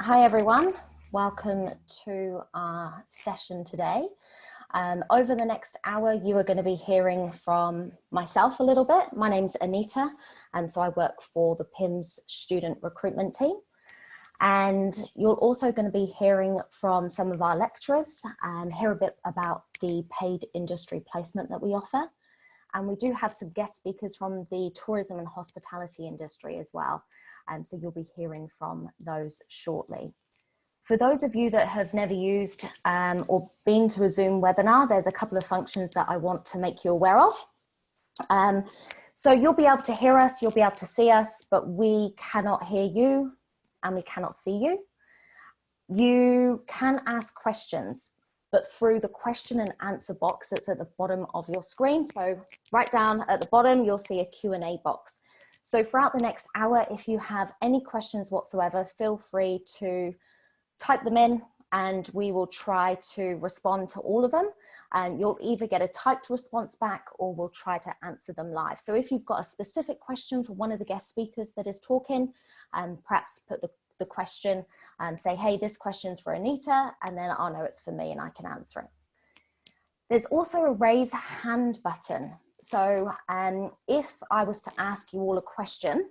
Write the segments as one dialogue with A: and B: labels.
A: Hi everyone, welcome to our session today. Over the next hour you are going to be hearing from myself a little bit. My name's Anita and so I work for the PIHMS student recruitment team. And you're also going to be hearing from some of our lecturers and hear a bit about the paid industry placement that we offer. And we do have some guest speakers from the tourism and hospitality industry as well. So you'll be hearing from those shortly. For those of you that have never used or been to a Zoom webinar, there's a couple of functions that I want to make you aware of. So you'll be able to hear us, you'll be able to see us, but we cannot hear you and we cannot see you. You can ask questions, but through the question and answer box that's at the bottom of your screen. So right down at the bottom, you'll see a Q&A box. So throughout the next hour, if you have any questions whatsoever, feel free to type them in and we will try to respond to all of them. You'll either get a typed response back or we'll try to answer them live. So if you've got a specific question for one of the guest speakers that is talking, perhaps put the question, say, hey, this question's for Anita, and then I'll know it's for me and I can answer it. There's also a raise hand button. So if I was to ask you all a question,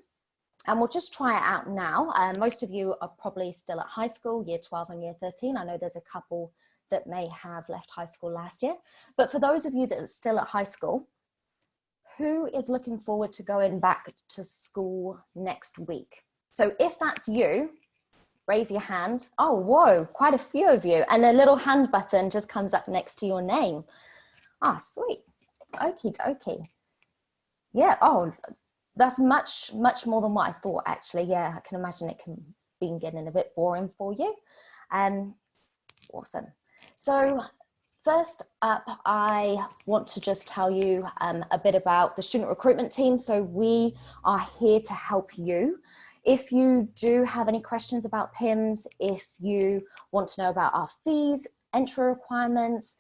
A: and we'll just try it out now. Most of you are probably still at high school, year 12 and year 13. I know there's a couple that may have left high school last year. But for those of you that are still at high school, who is looking forward to going back to school next week? So if that's you, raise your hand. Oh, whoa, quite a few of you. And a little hand button just comes up next to your name. Ah, sweet. Okie dokie. Yeah, oh, that's much more than what I thought, actually. Yeah, I can imagine it can be getting a bit boring for you. Awesome. So first up, I want to just tell you a bit about the student recruitment team. So we are here to help you. If you do have any questions about PIHMS, if you want to know about our fees, entry requirements,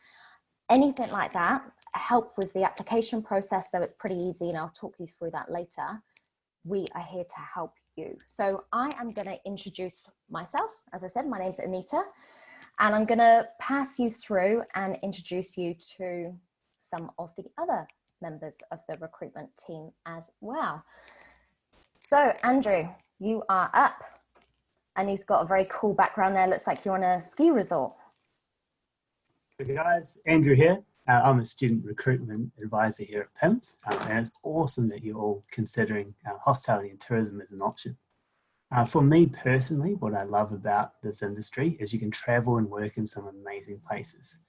A: anything like that, help with the application process, though it's pretty easy and I'll talk you through that later, we are here to help you. So I am going to introduce myself. As I said, my name's Anita, and I'm going to pass you through and introduce you to some of the other members of the recruitment team as well. So Andrew, you are up, and he's got a very cool background there. Looks like you're on a ski resort.
B: Hey guys, Andrew here. I'm a student recruitment advisor here at PIHMS, and it's awesome that you're all considering hospitality and tourism as an option. For me personally, what I love about this industry is you can travel and work in some amazing places.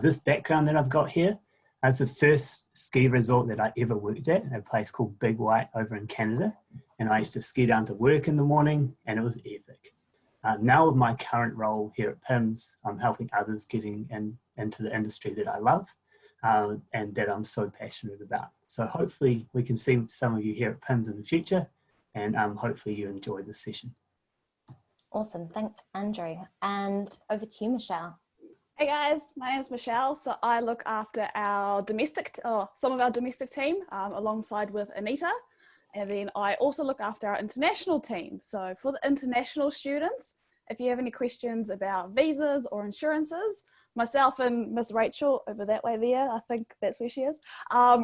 B: This background that I've got here, it's the first ski resort that I ever worked at a place called Big White over in Canada. And I used to ski down to work in the morning and it was epic. Now with my current role here at PIHMS, I'm helping others getting into the industry that I love. And that I'm so passionate about. So hopefully we can see some of you here at PIHMS in the future, and hopefully you enjoy this session.
A: Awesome, thanks Andrew. And over to you, Michelle.
C: Hey guys, my name is Michelle. So I look after our some of our domestic team alongside with Anita. And then I also look after our international team. So for the international students, if you have any questions about visas or insurances, myself and Miss Rachel over that way there, I think that's where she is,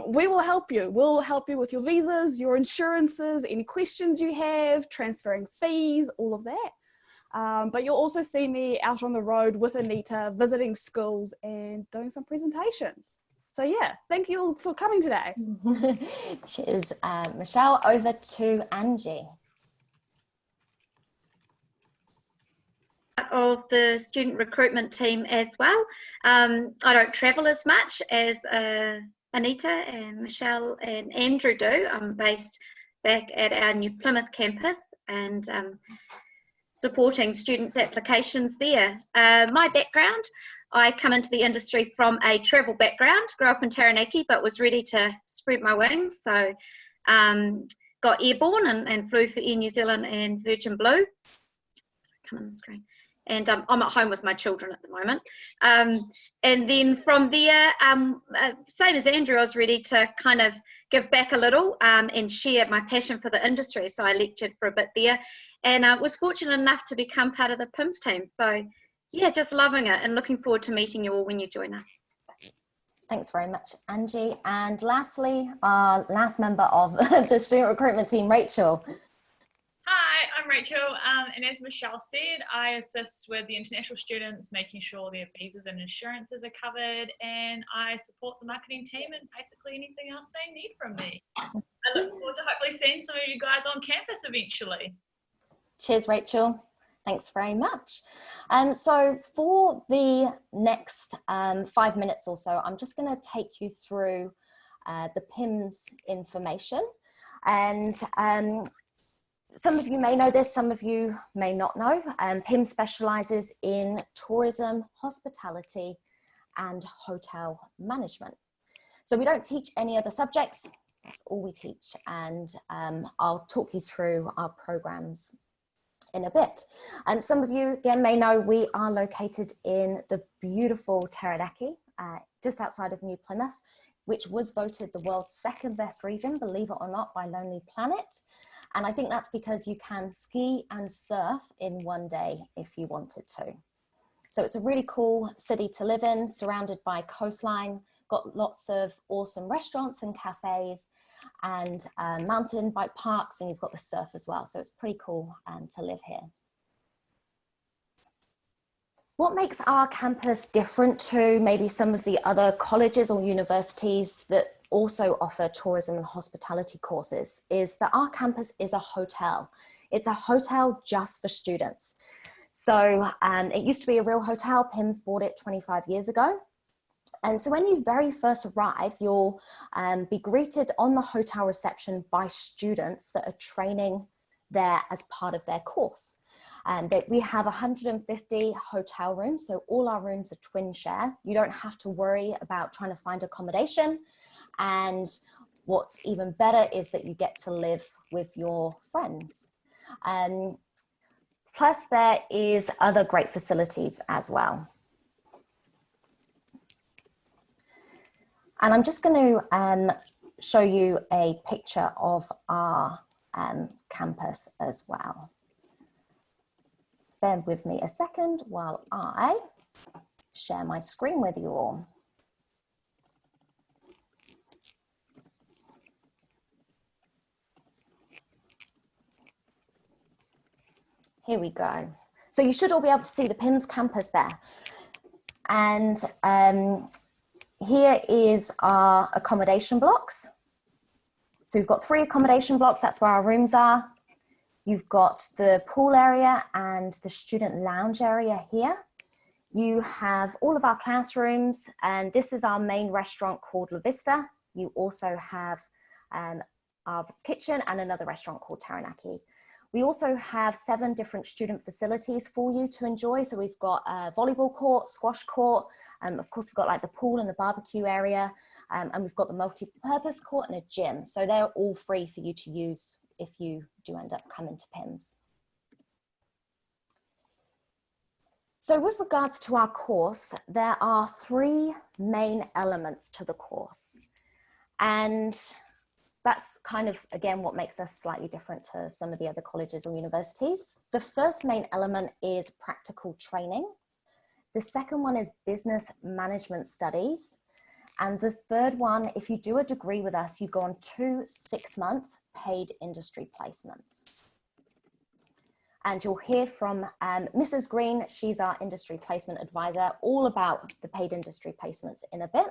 C: we will help you. We'll help you with your visas, your insurances, any questions you have, transferring fees, all of that. But you'll also see me out on the road with Anita, visiting schools and doing some presentations. So yeah, thank you all for coming today.
A: Cheers, Michelle. Over to Angie.
D: Of the student recruitment team as well. I don't travel as much as Anita and Michelle and Andrew do. I'm based back at our New Plymouth campus and supporting students' applications there. My background, I come into the industry from a travel background, grew up in Taranaki, but was ready to spread my wings. So got airborne and flew for Air New Zealand and Virgin Blue. Come on the screen. And I'm at home with my children at the moment. And then from there, same as Andrew, I was ready to kind of give back a little and share my passion for the industry. So I lectured for a bit there, and was fortunate enough to become part of the PIHMS team. So yeah, just loving it and looking forward to meeting you all when you join us.
A: Thanks very much, Angie. And lastly, our last member of the student recruitment team, Rachel.
E: Hi, I'm Rachel, and as Michelle said, I assist with the international students, making sure their visas and insurances are covered, and I support the marketing team and basically anything else they need from me. I look forward to hopefully seeing some of you guys on campus eventually.
A: Cheers, Rachel. Thanks very much. So for the next 5 minutes or so, I'm just going to take you through the PIHMS information. And some of you may know this, some of you may not know. PIHMS specialises in tourism, hospitality, and hotel management. So we don't teach any other subjects, that's all we teach. And I'll talk you through our programmes in a bit. And some of you again may know we are located in the beautiful Taranaki, just outside of New Plymouth, which was voted the world's second best region, believe it or not, by Lonely Planet. And I think that's because you can ski and surf in one day if you wanted to. So it's a really cool city to live in, surrounded by coastline, got lots of awesome restaurants and cafes, and mountain bike parks, and you've got the surf as well. So it's pretty cool to live here. What makes our campus different to maybe some of the other colleges or universities that also offer tourism and hospitality courses is that our campus is a hotel. It's a hotel just for students. So it used to be a real hotel. PIHMS bought it 25 years ago. And so when you very first arrive, you'll be greeted on the hotel reception by students that are training there as part of their course. And we have 150 hotel rooms, so all our rooms are twin share. You don't have to worry about trying to find accommodation. And what's even better is that you get to live with your friends. Plus there is other great facilities as well. And I'm just going to show you a picture of our campus as well. Bear with me a second while I share my screen with you all. Here we go. So you should all be able to see the PIHMS campus there. And here is our accommodation blocks. So we've got 3 accommodation blocks, that's where our rooms are. You've got the pool area and the student lounge area here. You have all of our classrooms, and this is our main restaurant called La Vista. You also have our kitchen and another restaurant called Taranaki. We also have 7 different student facilities for you to enjoy. So we've got a volleyball court, squash court, of course we've got like the pool and the barbecue area, and we've got the multi-purpose court and a gym. So they're all free for you to use if you do end up coming to PIHMS. So with regards to our course, there are 3 main elements to the course. And that's kind of, again, what makes us slightly different to some of the other colleges or universities. The first main element is practical training. The second one is business management studies. And the third one, if you do a degree with us, you go on 2 6-month paid industry placements. And you'll hear from Mrs. Green, she's our industry placement advisor, all about the paid industry placements in a bit.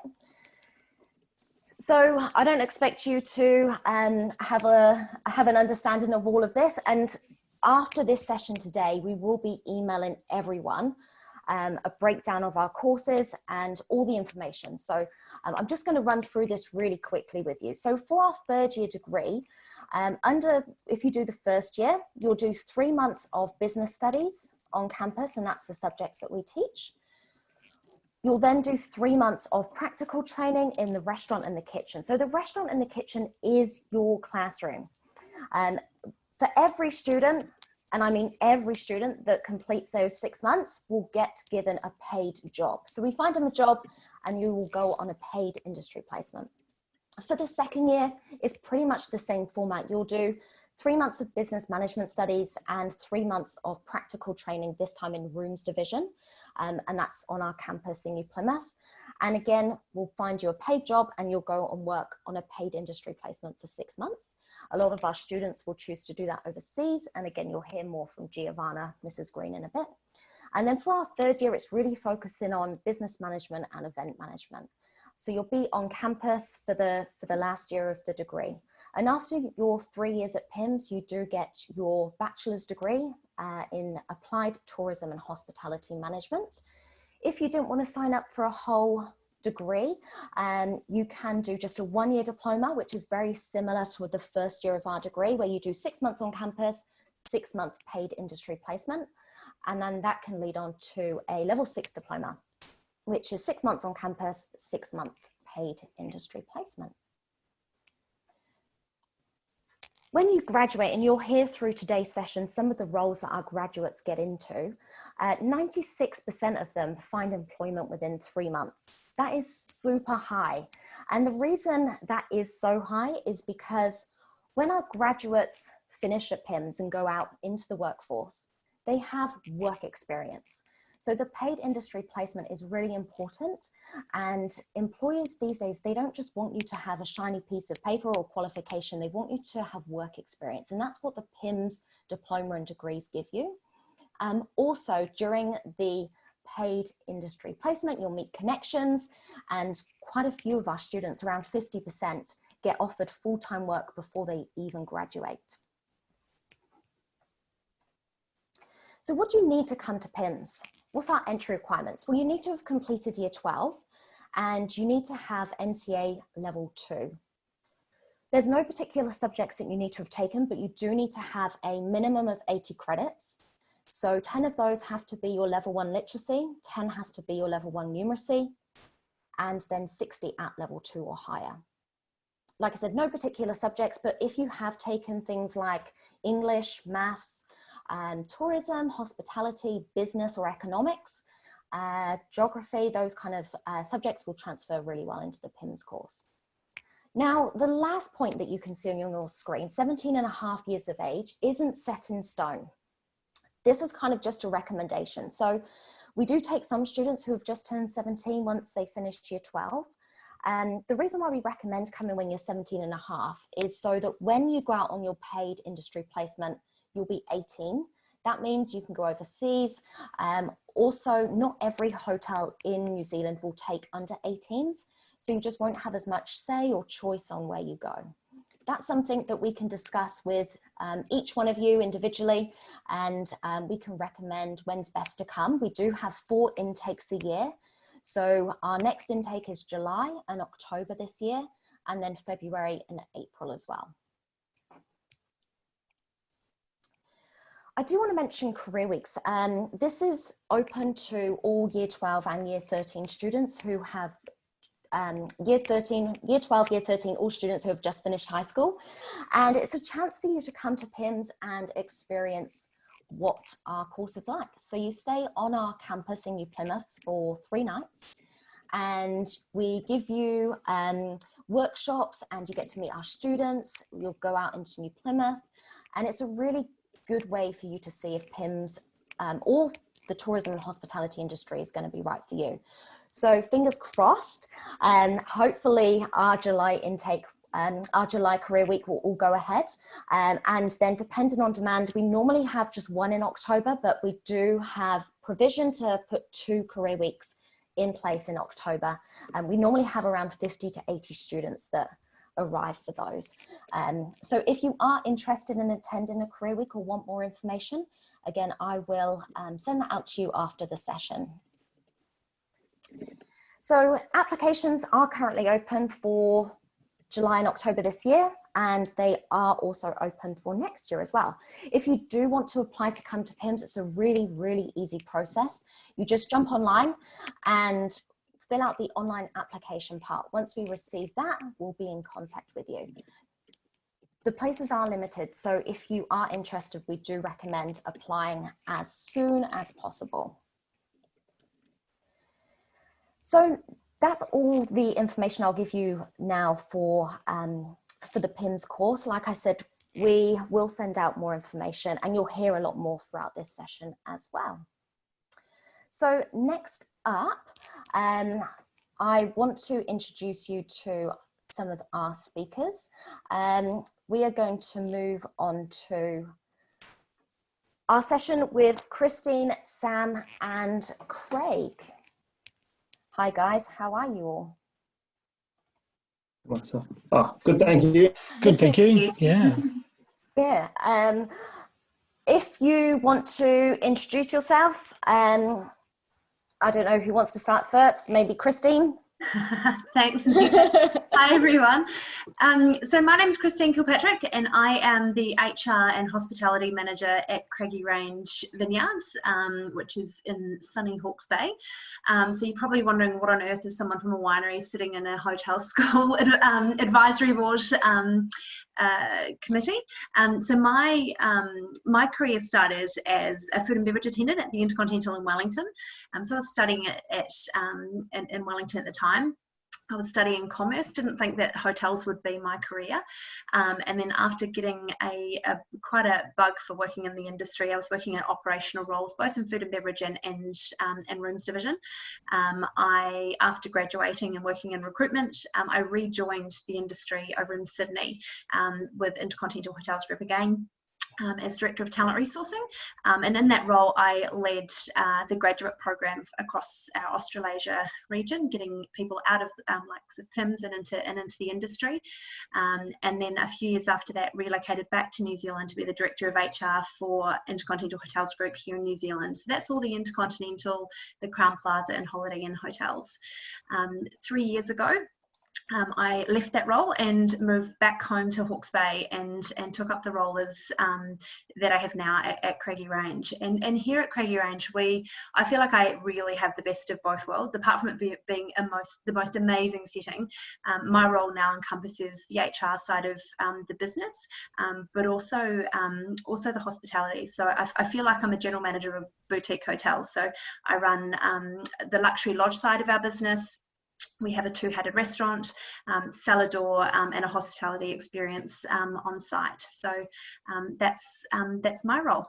A: So I don't expect you to have an understanding of all of this. And after this session today, we will be emailing everyone a breakdown of our courses and all the information. So I'm just going to run through this really quickly with you. So for our 3rd year degree, if you do the 1st year, you'll do 3 months of business studies on campus, and that's the subjects that we teach. You'll then do 3 months of practical training in the restaurant and the kitchen. So the restaurant and the kitchen is your classroom. For every student, and I mean every student that completes those 6 months will get given a paid job. So we find them a job and you will go on a paid industry placement. For the second year, it's pretty much the same format. You'll do 3 months of business management studies and 3 months of practical training, this time in rooms division. And that's on our campus in New Plymouth. And again, we'll find you a paid job and you'll go and work on a paid industry placement for 6 months. A lot of our students will choose to do that overseas. And again, you'll hear more from Giovanna, Mrs. Green in a bit. And then for our third year, it's really focusing on business management and event management. So you'll be on campus for the last year of the degree. And after your 3 years at PIHMS, you do get your bachelor's degree in applied tourism and hospitality management. If you didn't want to sign up for a whole degree, you can do just a 1-year diploma, which is very similar to the first year of our degree, where you do 6 months on campus, 6-month paid industry placement. And then that can lead on to a level 6 diploma, which is 6 months on campus, 6-month paid industry placement. When you graduate, and you'll hear through today's session some of the roles that our graduates get into, 96% of them find employment within 3 months. That is super high. And the reason that is so high is because when our graduates finish at PIHMS and go out into the workforce, they have work experience. So the paid industry placement is really important, and employers these days, they don't just want you to have a shiny piece of paper or qualification, they want you to have work experience, and that's what the PIHMS diploma and degrees give you. Also, during the paid industry placement, you'll meet connections, and quite a few of our students, around 50%, get offered full-time work before they even graduate. So what do you need to come to PIHMS? What's our entry requirements? Well, you need to have completed year 12 and you need to have NCA level 2. There's no particular subjects that you need to have taken, but you do need to have a minimum of 80 credits. So 10 of those have to be your level 1 literacy, 10 has to be your level 1 numeracy, and then 60 at level 2 or higher. Like I said, no particular subjects, but if you have taken things like English, maths, tourism, hospitality, business or economics, geography, those kind of subjects will transfer really well into the PIHMS course. Now, the last point that you can see on your screen, 17.5 years of age, isn't set in stone. This is kind of just a recommendation. So we do take some students who have just turned 17 once they finished year 12. And the reason why we recommend coming when you're 17.5 is so that when you go out on your paid industry placement, you'll be 18. That means you can go overseas. Also, not every hotel in New Zealand will take under 18s, so you just won't have as much say or choice on where you go. That's something that we can discuss with each one of you individually, and we can recommend when's best to come. We do have 4 intakes a year. So our next intake is July and October this year, and then February and April as well. I do want to mention Career Weeks. This is open to all Year 12 and Year 13 students who have Year 12, Year 13, all students who have just finished high school. And it's a chance for you to come to PIHMS and experience what our course is like. So you stay on our campus in New Plymouth for 3 nights, and we give you workshops and you get to meet our students. You'll go out into New Plymouth, and it's a really good way for you to see if PIHMS or the tourism and hospitality industry is going to be right for you. So fingers crossed, and hopefully our July intake, our July Career Week will all go ahead. And then depending on demand, we normally have just 1 in October, but we do have provision to put 2 Career Weeks in place in October. And we normally have around 50 to 80 students that arrive for those. So if you are interested in attending a Career Week or want more information, again, I will send that out to you after the session. So applications are currently open for July and October this year, and they are also open for next year as well. If you do want to apply to come to PIHMS, it's a really, really easy process. You just jump online and fill out the online application part. Once we receive that, we'll be in contact with you. The places are limited, so if you are interested, we do recommend applying as soon as possible. So that's all the information I'll give you now for the PIHMS course. Like I said, we will send out more information and you'll hear a lot more throughout this session as well. So next up, I want to introduce you to some of our speakers. We are going to move on to our session with Christine, Sam, and Craig. Hi guys, how are you all?
F: Oh, good, thank you.
G: Good, thank you. Yeah.
A: Yeah. If you want to introduce yourself, I don't know who wants to start first, maybe Christine?
H: Thanks. Hi everyone. So my name is Christine Kilpatrick and I am the HR and Hospitality Manager at Craigie Range Vineyards, which is in sunny Hawke's Bay. So you're probably wondering what on earth is someone from a winery sitting in a hotel school advisory board committee. So my career started as a food and beverage attendant at the Intercontinental in Wellington. So I was studying in Wellington at the time. I was studying commerce, didn't think that hotels would be my career. And then after getting quite a bug for working in the industry, I was working in operational roles, both in food and beverage and rooms division. After graduating and working in recruitment, I rejoined the industry over in Sydney with Intercontinental Hotels Group again. As Director of Talent Resourcing, and in that role I led the graduate program across our Australasia region, getting people out of likes of PIHMS and into the industry, and then a few years after that relocated back to New Zealand to be the Director of HR for Intercontinental Hotels Group here in New Zealand. So that's all the Intercontinental, the Crown Plaza and Holiday Inn hotels. 3 years ago, I left that role and moved back home to Hawke's Bay and took up the role as that I have now at Craigie Range. And here at Craigie Range, I feel like I really have the best of both worlds. Apart from it being the most amazing setting, my role now encompasses the HR side of the business, but also the hospitality. So I feel like I'm a general manager of a boutique hotel. So I run the luxury lodge side of our business. We have a two-headed restaurant, cellar door, and a hospitality experience on site. So that's my role.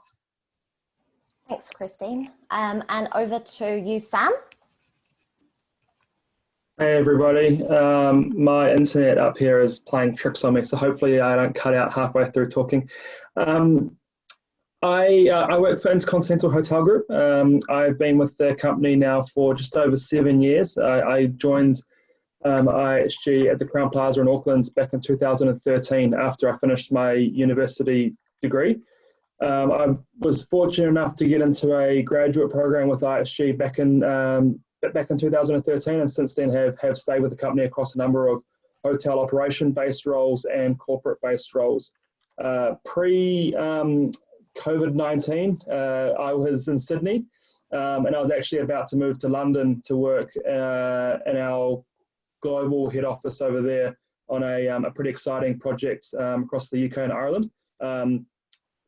A: Thanks, Christine. And over to you, Sam.
F: Hey everybody, my internet up here is playing tricks on me, so hopefully I don't cut out halfway through talking. I work for Intercontinental Hotel Group. I've been with the company now for just over 7 years. I joined IHG at the Crown Plaza in Auckland back in 2013 after I finished my university degree. I was fortunate enough to get into a graduate program with IHG back in 2013, and since then have stayed with the company across a number of hotel operation-based roles and corporate-based roles. Pre-COVID-19, I was in Sydney, and I was actually about to move to London to work in our global head office over there on a pretty exciting project across the UK and Ireland.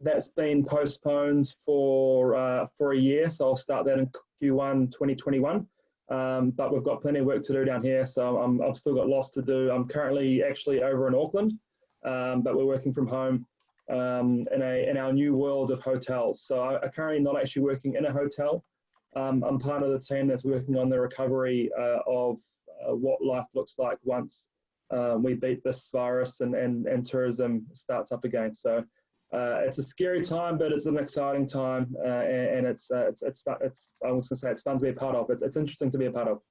F: That's been postponed for a year, so I'll start that in Q1 2021. But we've got plenty of work to do down here, so I've still got lots to do. I'm currently actually over in Auckland, but we're working from home in our new world of hotels. So I'm currently not actually working in a hotel. I'm part of the team that's working on the recovery of what life looks like once we beat this virus and tourism starts up again. So it's a scary time, but it's an exciting time, and it's I was going to say it's fun to be a part of. It's interesting to be a part of.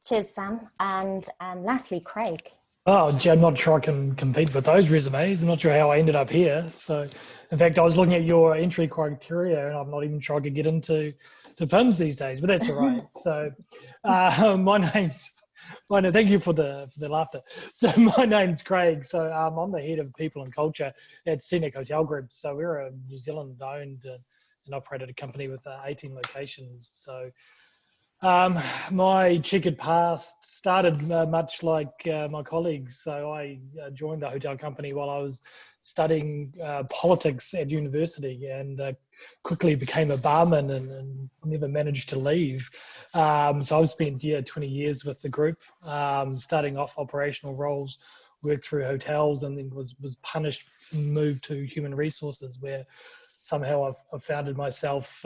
A: Cheers, Sam. And lastly, Craig.
G: Oh, gee, I'm not sure I can compete with those resumes. I'm not sure how I ended up here. So, in fact, I was looking at your entry criteria, and I'm not even sure I could get into PIHMS these days. But that's all right. So, thank you for the laughter. So my name's Craig. So I'm the head of people and culture at Scenic Hotel Group. So we're a New Zealand owned and operated a company with 18 locations. So My checkered past started much like my colleagues. So I joined the hotel company while I was studying politics at university, and quickly became a barman and never managed to leave. So I've spent 20 years with the group, starting off operational roles, worked through hotels, and then was punished and moved to human resources, where somehow I've founded myself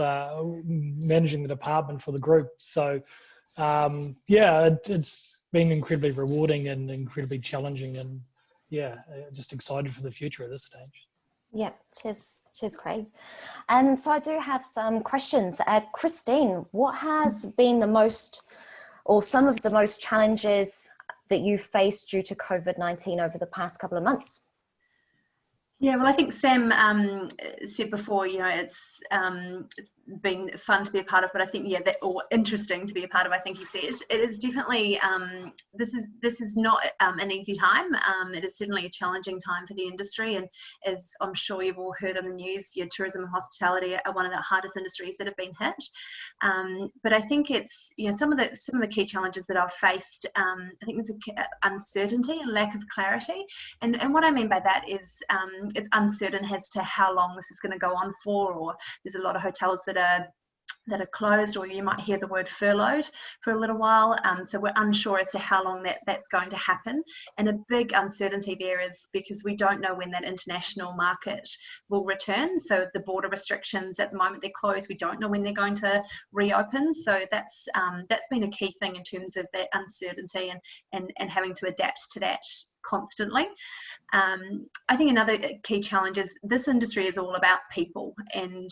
G: managing the department for the group. So it's been incredibly rewarding and incredibly challenging, and just excited for the future at this stage.
A: Yeah, cheers, Craig. And so I do have some questions. Christine, what has been the most, or some of the most challenges that you've faced due to COVID-19 over the past couple of months?
H: Yeah, well, I think Sam said before, it's been fun to be a part of, but I think or interesting to be a part of. I think he said it is definitely this is not an easy time. It is certainly a challenging time for the industry, and as I'm sure you've all heard on the news, tourism and hospitality are one of the hardest industries that have been hit. But I think it's some of the key challenges that I've faced. I think there's uncertainty and lack of clarity, and what I mean by that is it's uncertain as to how long this is going to go on for, or there's a lot of hotels that are closed, or you might hear the word furloughed for a little while. So we're unsure as to how long that's going to happen. And a big uncertainty there is because we don't know when that international market will return. So the border restrictions at the moment, they're closed. We don't know when they're going to reopen. So that's been a key thing in terms of that uncertainty and having to adapt to that constantly. I think another key challenge is this industry is all about people, and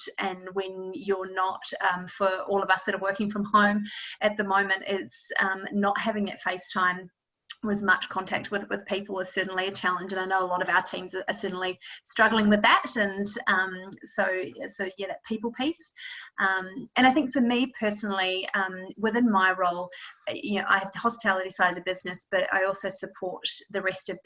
H: when you're not, for all of us that are working from home at the moment, it's not having that FaceTime or as much contact with people is certainly a challenge, and I know a lot of our teams are certainly struggling with that, and so that people piece. And I think for me personally, within my role, I have the hospitality side of the business, but I also support the rest of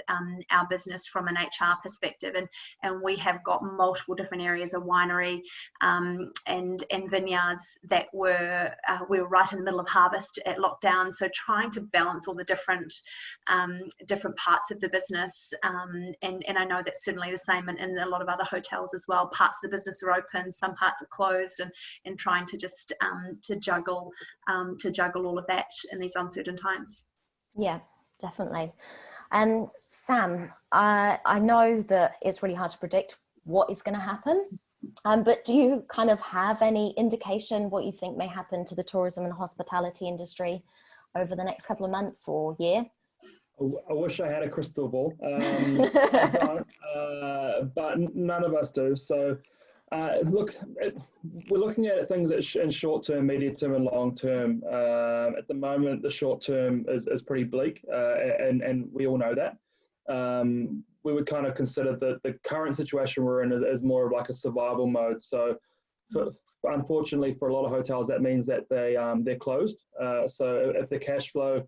H: our business from an HR perspective, and we have got multiple different areas, a winery and vineyards that we were right in the middle of harvest at lockdown, so trying to balance all the different parts of the business, and I know that's certainly the same in a lot of other hotels as well. Parts of the business are open, some parts are closed, and trying to just to juggle all of that in these uncertain times.
A: Yeah, definitely. And Sam, I know that it's really hard to predict what is going to happen, but do you kind of have any indication what you think may happen to the tourism and hospitality industry over the next couple of months or year?
F: I wish I had a crystal ball. I don't, but none of us do. So, look, we're looking at things in short term, medium term, and long term. At the moment, the short term is pretty bleak, and we all know that. We would kind of consider the current situation we're in as more of like a survival mode. So, unfortunately, for a lot of hotels, that means that they're closed. So, if the cash flow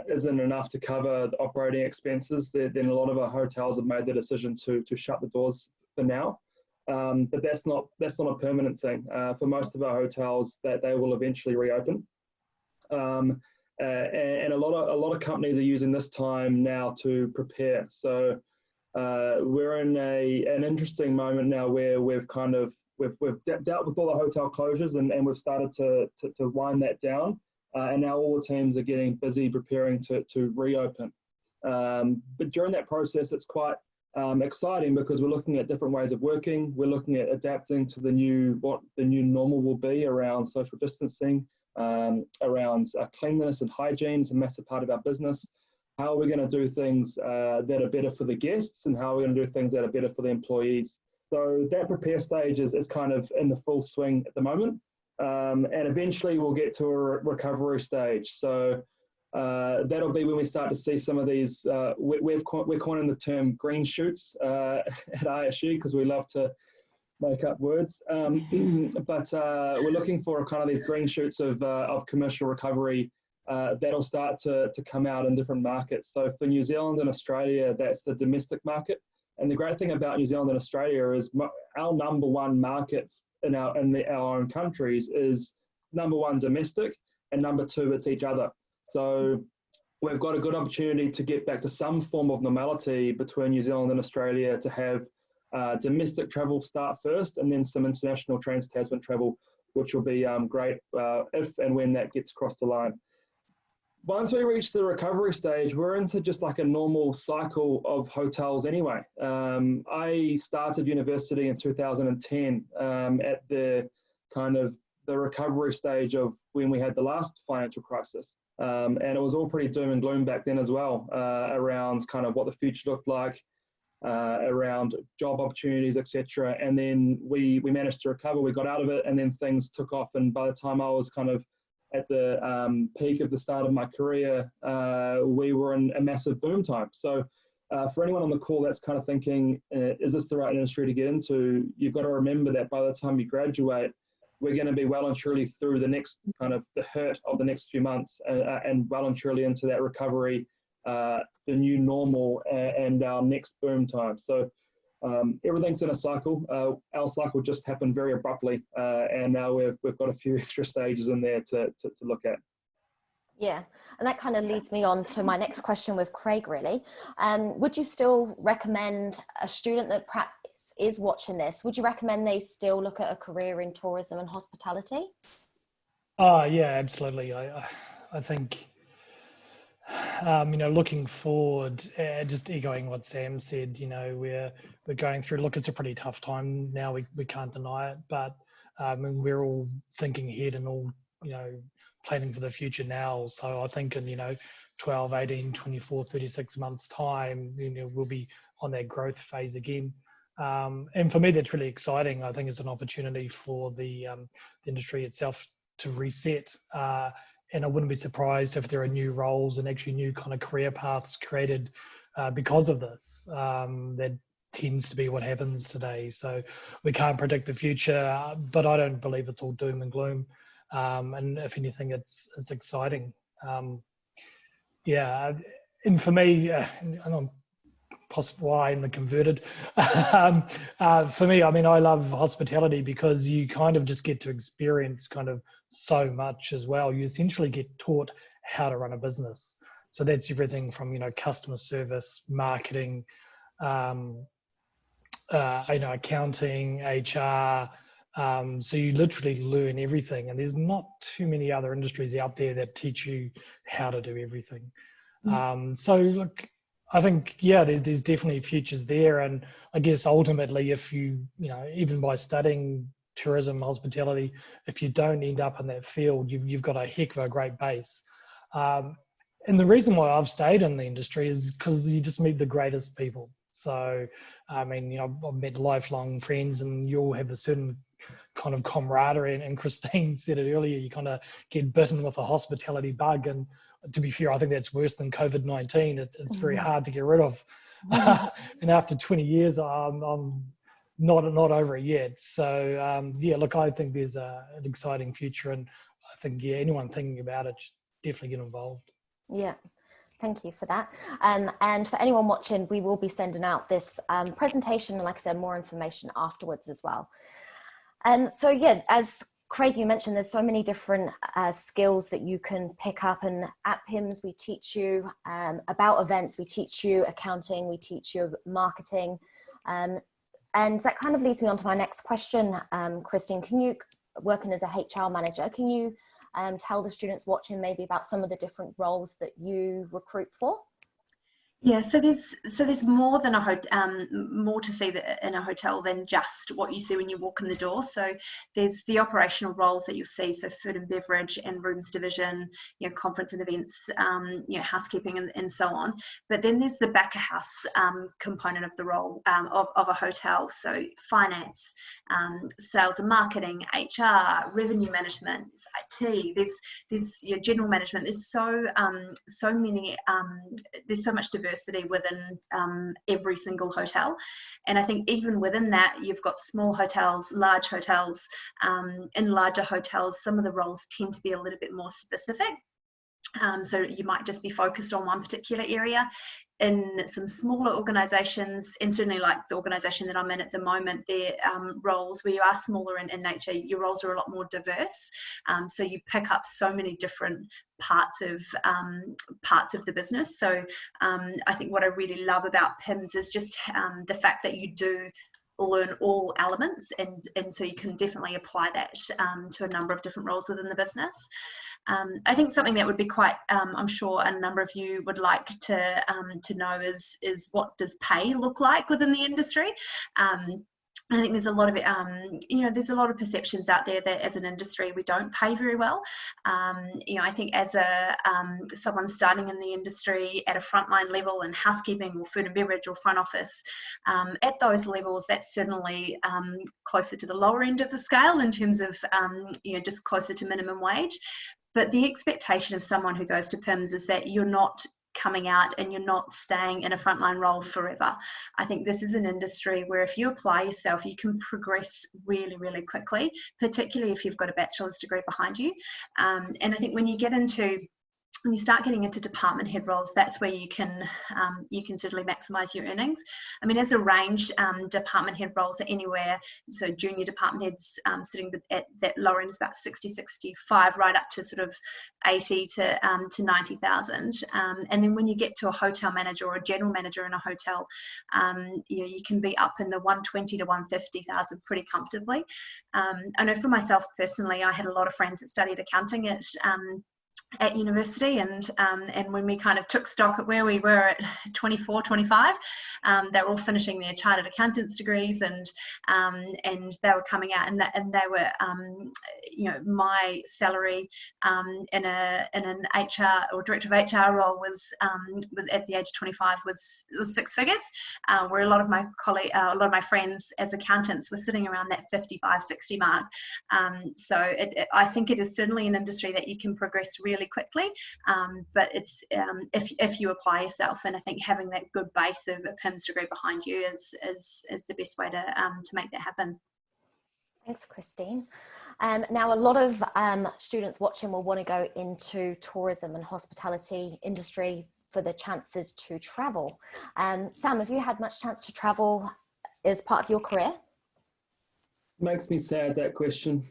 F: isn't enough to cover the operating expenses, then a lot of our hotels have made the decision to shut the doors for now. But that's not a permanent thing. For most of our hotels, that they will eventually reopen. And a lot of companies are using this time now to prepare. So we're in an interesting moment now where we've dealt with all the hotel closures, and we've started to wind that down. And now all the teams are getting busy preparing to reopen. But during that process, it's quite exciting because we're looking at different ways of working. We're looking at adapting to what the new normal will be around social distancing, around cleanliness and hygiene is a massive part of our business. How are we going to do things that are better for the guests, and how are we going to do things that are better for the employees? So that prepare stage is kind of in the full swing at the moment. And eventually we'll get to a recovery stage. So that'll be when we start to see some of these, we're coining the term green shoots at ISU because we love to make up words. But we're looking for kind of these green shoots of commercial recovery that'll start to come out in different markets. So for New Zealand and Australia, that's the domestic market. And the great thing about New Zealand and Australia is our number one market in our own countries is number one domestic, and number two, it's each other. So we've got a good opportunity to get back to some form of normality between New Zealand and Australia, to have domestic travel start first, and then some international trans-Tasman travel, which will be great if and when that gets across the line. Once we reach the recovery stage, we're into just like a normal cycle of hotels anyway. I started university in 2010 at the kind of the recovery stage of when we had the last financial crisis. And it was all pretty doom and gloom back then as well, around kind of what the future looked like, around job opportunities, etc. And then we managed to recover, we got out of it, and then things took off. And by the time I was kind of at the peak of the start of my career, we were in a massive boom time. So for anyone on the call that's kind of thinking, is this the right industry to get into? You've got to remember that by the time you graduate, we're going to be well and truly through the next kind of the hurt of the next few months, and well and truly into that recovery, the new normal, and our next boom time. So everything's in a cycle. Our cycle just happened very abruptly, and now we've got a few extra stages in there to look at.
A: Yeah, and that kind of leads me on to my next question with Craig, really. Would you still recommend a student that perhaps is watching this, would you recommend they still look at a career in tourism and hospitality?
G: Yeah, absolutely. I think, looking forward, just echoing what Sam said, we're going through, look, it's a pretty tough time now, we can't deny it, but we're all thinking ahead and all, planning for the future now. So I think in, 12, 18, 24, 36 months time, we'll be on that growth phase again. And for me, that's really exciting. I think it's an opportunity for the industry itself to reset. And I wouldn't be surprised if there are new roles and actually new kind of career paths created because of this. That tends to be what happens today. So we can't predict the future, but I don't believe it's all doom and gloom. And if anything, it's exciting. And for me, and I'm possibly why I'm the converted. For me, I love hospitality because you kind of just get to experience kind of so much as well. You essentially get taught how to run a business. So that's everything from, customer service, marketing, accounting, HR. So you literally learn everything, and there's not too many other industries out there that teach you how to do everything. So look, I think, there's definitely futures there. And I guess ultimately, if you even by studying tourism, hospitality, if you don't end up in that field, you've got a heck of a great base. And the reason why I've stayed in the industry is because you just meet the greatest people. So, I've met lifelong friends, and you all have a certain kind of camaraderie. And Christine said it earlier, you kind of get bitten with a hospitality bug. And to be fair, I think that's worse than COVID-19. It's very hard to get rid of. And after 20 years, I'm not over it yet. So look, I think there's an exciting future, and I think anyone thinking about it should definitely get involved. Yeah.
A: Thank you for that. And for anyone watching, we will be sending out this presentation and, like I said, more information afterwards as well. So as Craig, you mentioned, there's so many different skills that you can pick up, and at PIHMS we teach you about events, we teach you accounting, we teach you marketing, and that kind of leads me on to my next question. Christine, can you, working as a HR manager, can you tell the students watching maybe about some of the different roles that you recruit for?
H: Yeah, so there's more than more to see in a hotel than just what you see when you walk in the door. So there's the operational roles that you'll see, so food and beverage and rooms division, conference and events, housekeeping and so on. But then there's the back of house component of the role of a hotel. So finance, sales and marketing, HR, revenue management, IT. There's general management. There's so many. There's so much diversity within every single hotel, and I think even within that you've got small hotels, large hotels. In larger hotels, some of the roles tend to be a little bit more specific, so you might just be focused on one particular area. in some smaller organisations, and certainly like the organisation that I'm in at the moment, their roles, where you are smaller in nature, your roles are a lot more diverse. So you pick up so many different parts of the business. So I think what I really love about PIHMS is just the fact that you do learn all elements, and so you can definitely apply that to a number of different roles within the business. I think something that would be quite, I'm sure a number of you would like to know is what does pay look like within the industry. I think there's a lot of there's a lot of perceptions out there that as an industry we don't pay very well. I think as someone starting in the industry at a frontline level in housekeeping or food and beverage or front office, at those levels, that's certainly closer to the lower end of the scale in terms of just closer to minimum wage. But the expectation of someone who goes to PIHMS is that you're not coming out and you're not staying in a frontline role forever. I think this is an industry where if you apply yourself, you can progress really, really quickly, particularly if you've got a bachelor's degree behind you. And I think when you start getting into department head roles, that's where you can certainly maximise your earnings. I mean, as a range, department head roles are anywhere, so junior department heads sitting at that lower end is about 60, 65, right up to sort of 80 to 90,000. And then when you get to a hotel manager or a general manager in a hotel, you can be up in the 120 to 150,000 pretty comfortably. I know for myself personally, I had a lot of friends that studied accounting at university, and when we kind of took stock at where we were at 24, 25, they were all finishing their chartered accountants degrees, and they were coming out, and they were my salary in an HR or director of HR role was at the age of 25 was 6 figures, where a lot of my friends as accountants were sitting around that 55, 60 mark. So I think it is certainly an industry that you can progress really quickly, but it's if you apply yourself, and I think having that good base of a PIHMS degree behind you is the best way to make that happen.
A: Thanks, Christine. Now, a lot of students watching will want to go into tourism and hospitality industry for the chances to travel. Sam, have you had much chance to travel as part of your career?
F: Makes me sad, that question.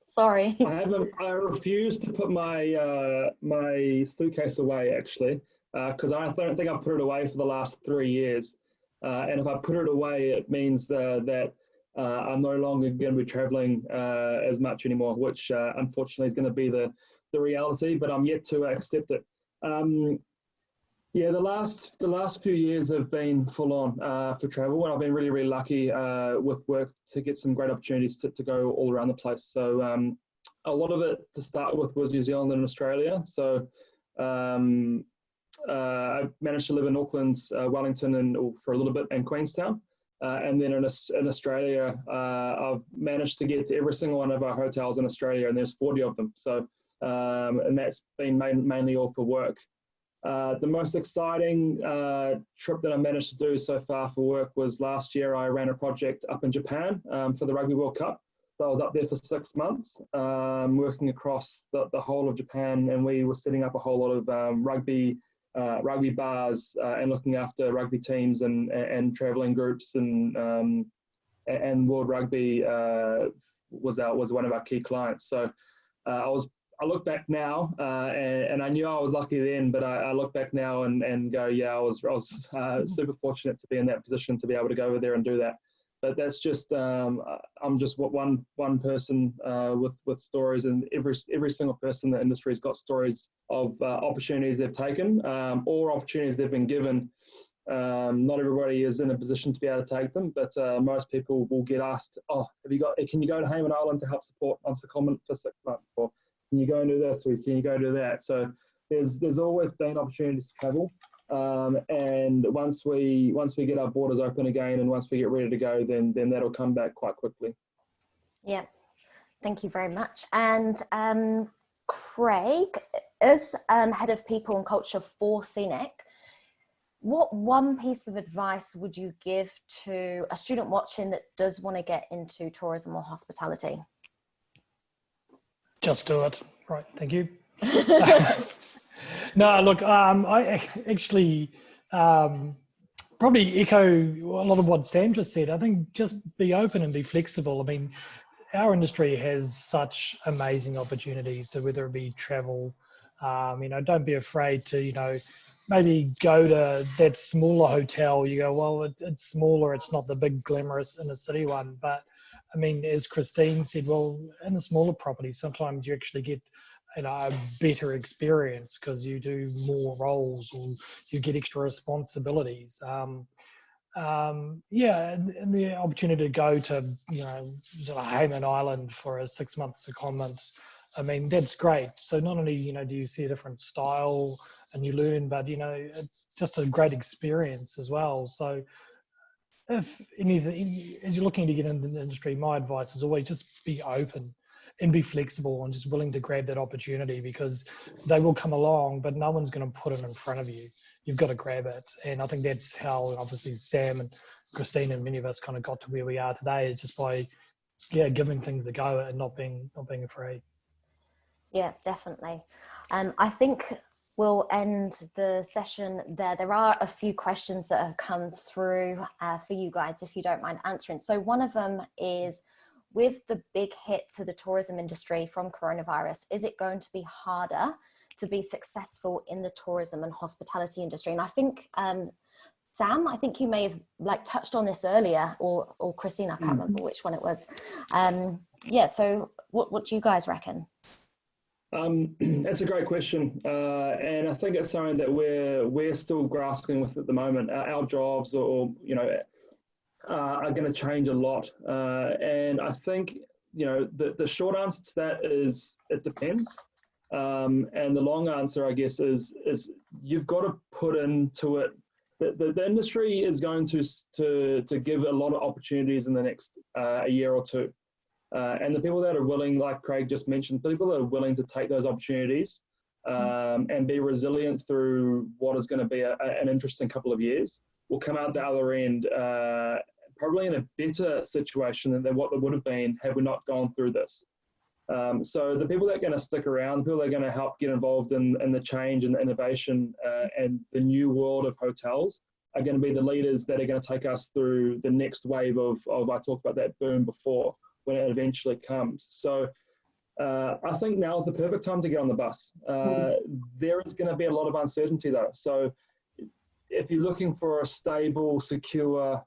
A: Sorry.
F: I refuse to put my my suitcase away, actually, because I don't think I've put it away for the last 3 years. And if I put it away, it means that I'm no longer going to be traveling as much anymore, which unfortunately is going to be the reality, but I'm yet to accept it. Yeah, the last few years have been full on for travel, and I've been really, really lucky with work to get some great opportunities to go all around the place. So a lot of it to start with was New Zealand and Australia. So I managed to live in Auckland, Wellington, for a little bit, and Queenstown. And then in Australia, I've managed to get to every single one of our hotels in Australia, and there's 40 of them. So and that's been mainly all for work. The most exciting trip that I managed to do so far for work was last year. I ran a project up in Japan for the Rugby World Cup. So I was up there for 6 months, working across the whole of Japan, and we were setting up a whole lot of rugby bars and looking after rugby teams and travelling groups, and World Rugby was one of our key clients. So I look back now, and I knew I was lucky then, but I look back now and go, yeah, I was super fortunate to be in that position to be able to go over there and do that. But that's just I'm just one person with stories, and every single person in the industry has got stories of opportunities they've taken or opportunities they've been given. Not everybody is in a position to be able to take them, but most people will get asked, "Oh, can you go to Hayman Island to help support on secondment for 6 months?" Or can you go and do this, or can you go do that? So there's always been opportunities to travel, and once we get our borders open again, and once we get ready to go, then that'll come back quite quickly.
A: Yeah, thank you very much. And Craig, as head of people and culture for Scenic, what one piece of advice would you give to a student watching that does want to get into tourism or hospitality?
G: Just do it. Right, thank you. No, look, I actually probably echo a lot of what Sam just said. I think just be open and be flexible. I mean, our industry has such amazing opportunities. So whether it be travel, don't be afraid to, maybe go to that smaller hotel. You go, well, it's smaller. It's not the big glamorous inner city one. But I mean, as Christine said, well, in a smaller property, sometimes you actually get a better experience because you do more roles or you get extra responsibilities. And the opportunity to go to, sort of Hayman Island for a 6 month secondment. I mean, that's great. So not only, do you see a different style and you learn, but, it's just a great experience as well. So if anything, as you're looking to get into the industry, my advice is always just be open and be flexible and just willing to grab that opportunity, because they will come along, but no one's going to put it in front of you. You've got to grab it. And I think that's how obviously Sam and Christine and many of us kind of got to where we are today, is just by giving things a go and not being afraid.
A: Yeah, definitely. I think we'll end the session there. There are a few questions that have come through for you guys, if you don't mind answering. So one of them is, with the big hit to the tourism industry from coronavirus, is it going to be harder to be successful in the tourism and hospitality industry? And I think, Sam, I think you may have touched on this earlier, or Christine, I can't remember which one it was. So what do you guys reckon?
F: That's a great question, and I think it's something that we're still grasping with at the moment. Our jobs, are going to change a lot, and I think the short answer to that is it depends, and the long answer, I guess, is you've got to put into it. The industry is going to give a lot of opportunities in the next a year or two. And the people that are willing, like Craig just mentioned, people that are willing to take those opportunities and be resilient through what is going to be an interesting couple of years will come out the other end probably in a better situation than what they would have been had we not gone through this. So the people that are going to stick around, the people that are going to help get involved in the change and the innovation and the new world of hotels are going to be the leaders that are going to take us through the next wave of I talked about that boom before, when it eventually comes. So I think now is the perfect time to get on the bus. There is going to be a lot of uncertainty though. So if you're looking for a stable, secure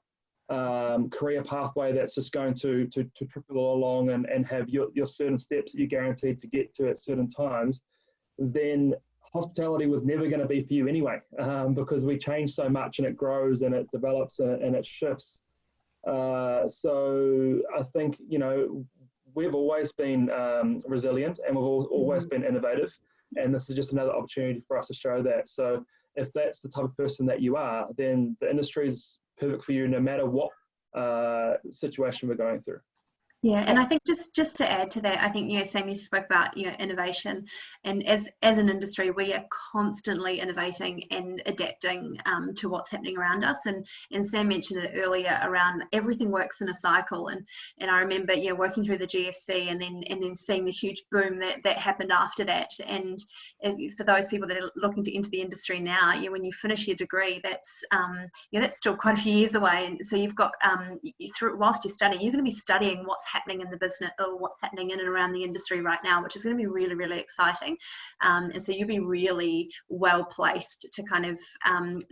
F: career pathway that's just going to trickle along and have your certain steps that you're guaranteed to get to at certain times, then hospitality was never going to be for you anyway, because we change so much and it grows and it develops and it shifts. So I think, we've always been resilient and we've always been innovative, and this is just another opportunity for us to show that. So if that's the type of person that you are, then the industry is perfect for you no matter what situation we're going through.
H: Yeah, and I think just to add to that, I think, Sam, you spoke about, innovation, and as an industry, we are constantly innovating and adapting to what's happening around us. And Sam mentioned it earlier around everything works in a cycle. And I remember, working through the GFC and then seeing the huge boom that happened after that. And for those people that are looking to enter the industry now, when you finish your degree, that's still quite a few years away. And so you've got whilst you're studying, you're going to be studying what's happening in the business or what's happening in and around the industry right now, which is going to be really, really exciting. And so you'll be really well placed to kind of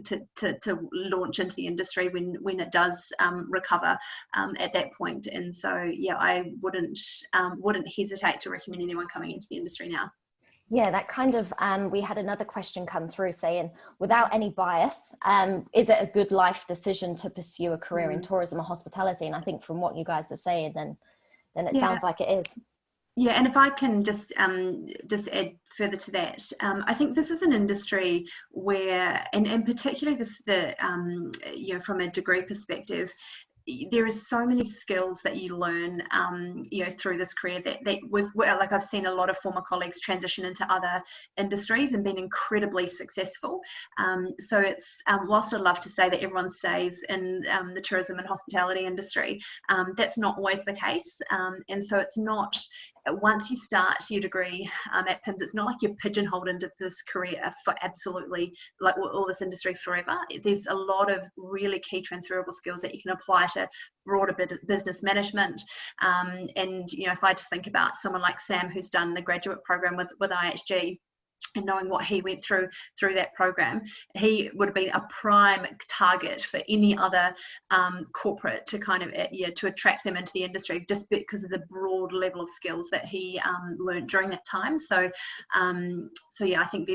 H: to launch into the industry when it does recover at that point. And so I wouldn't hesitate to recommend anyone coming into the industry now.
A: Yeah, that kind of, we had another question come through saying, without any bias, is it a good life decision to pursue a career in tourism or hospitality? And I think from what you guys are saying, then it sounds like it is.
H: Yeah, and if I can just add further to that, I think this is an industry where, and particularly from a degree perspective, there is so many skills that you learn, through this career that I've seen a lot of former colleagues transition into other industries and been incredibly successful. So it's, whilst I'd love to say that everyone stays in the tourism and hospitality industry, that's not always the case. And so it's not once you start your degree at PIHMS, it's not like you're pigeonholed into this career for absolutely like all this industry forever. There's a lot of really key transferable skills that you can apply to broader business management. And if I just think about someone like Sam, who's done the graduate program with IHG, and knowing what he went through that program, he would have been a prime target for any other corporate to kind of to attract them into the industry, just because of the broad level of skills that he learned during that time. So yeah, I think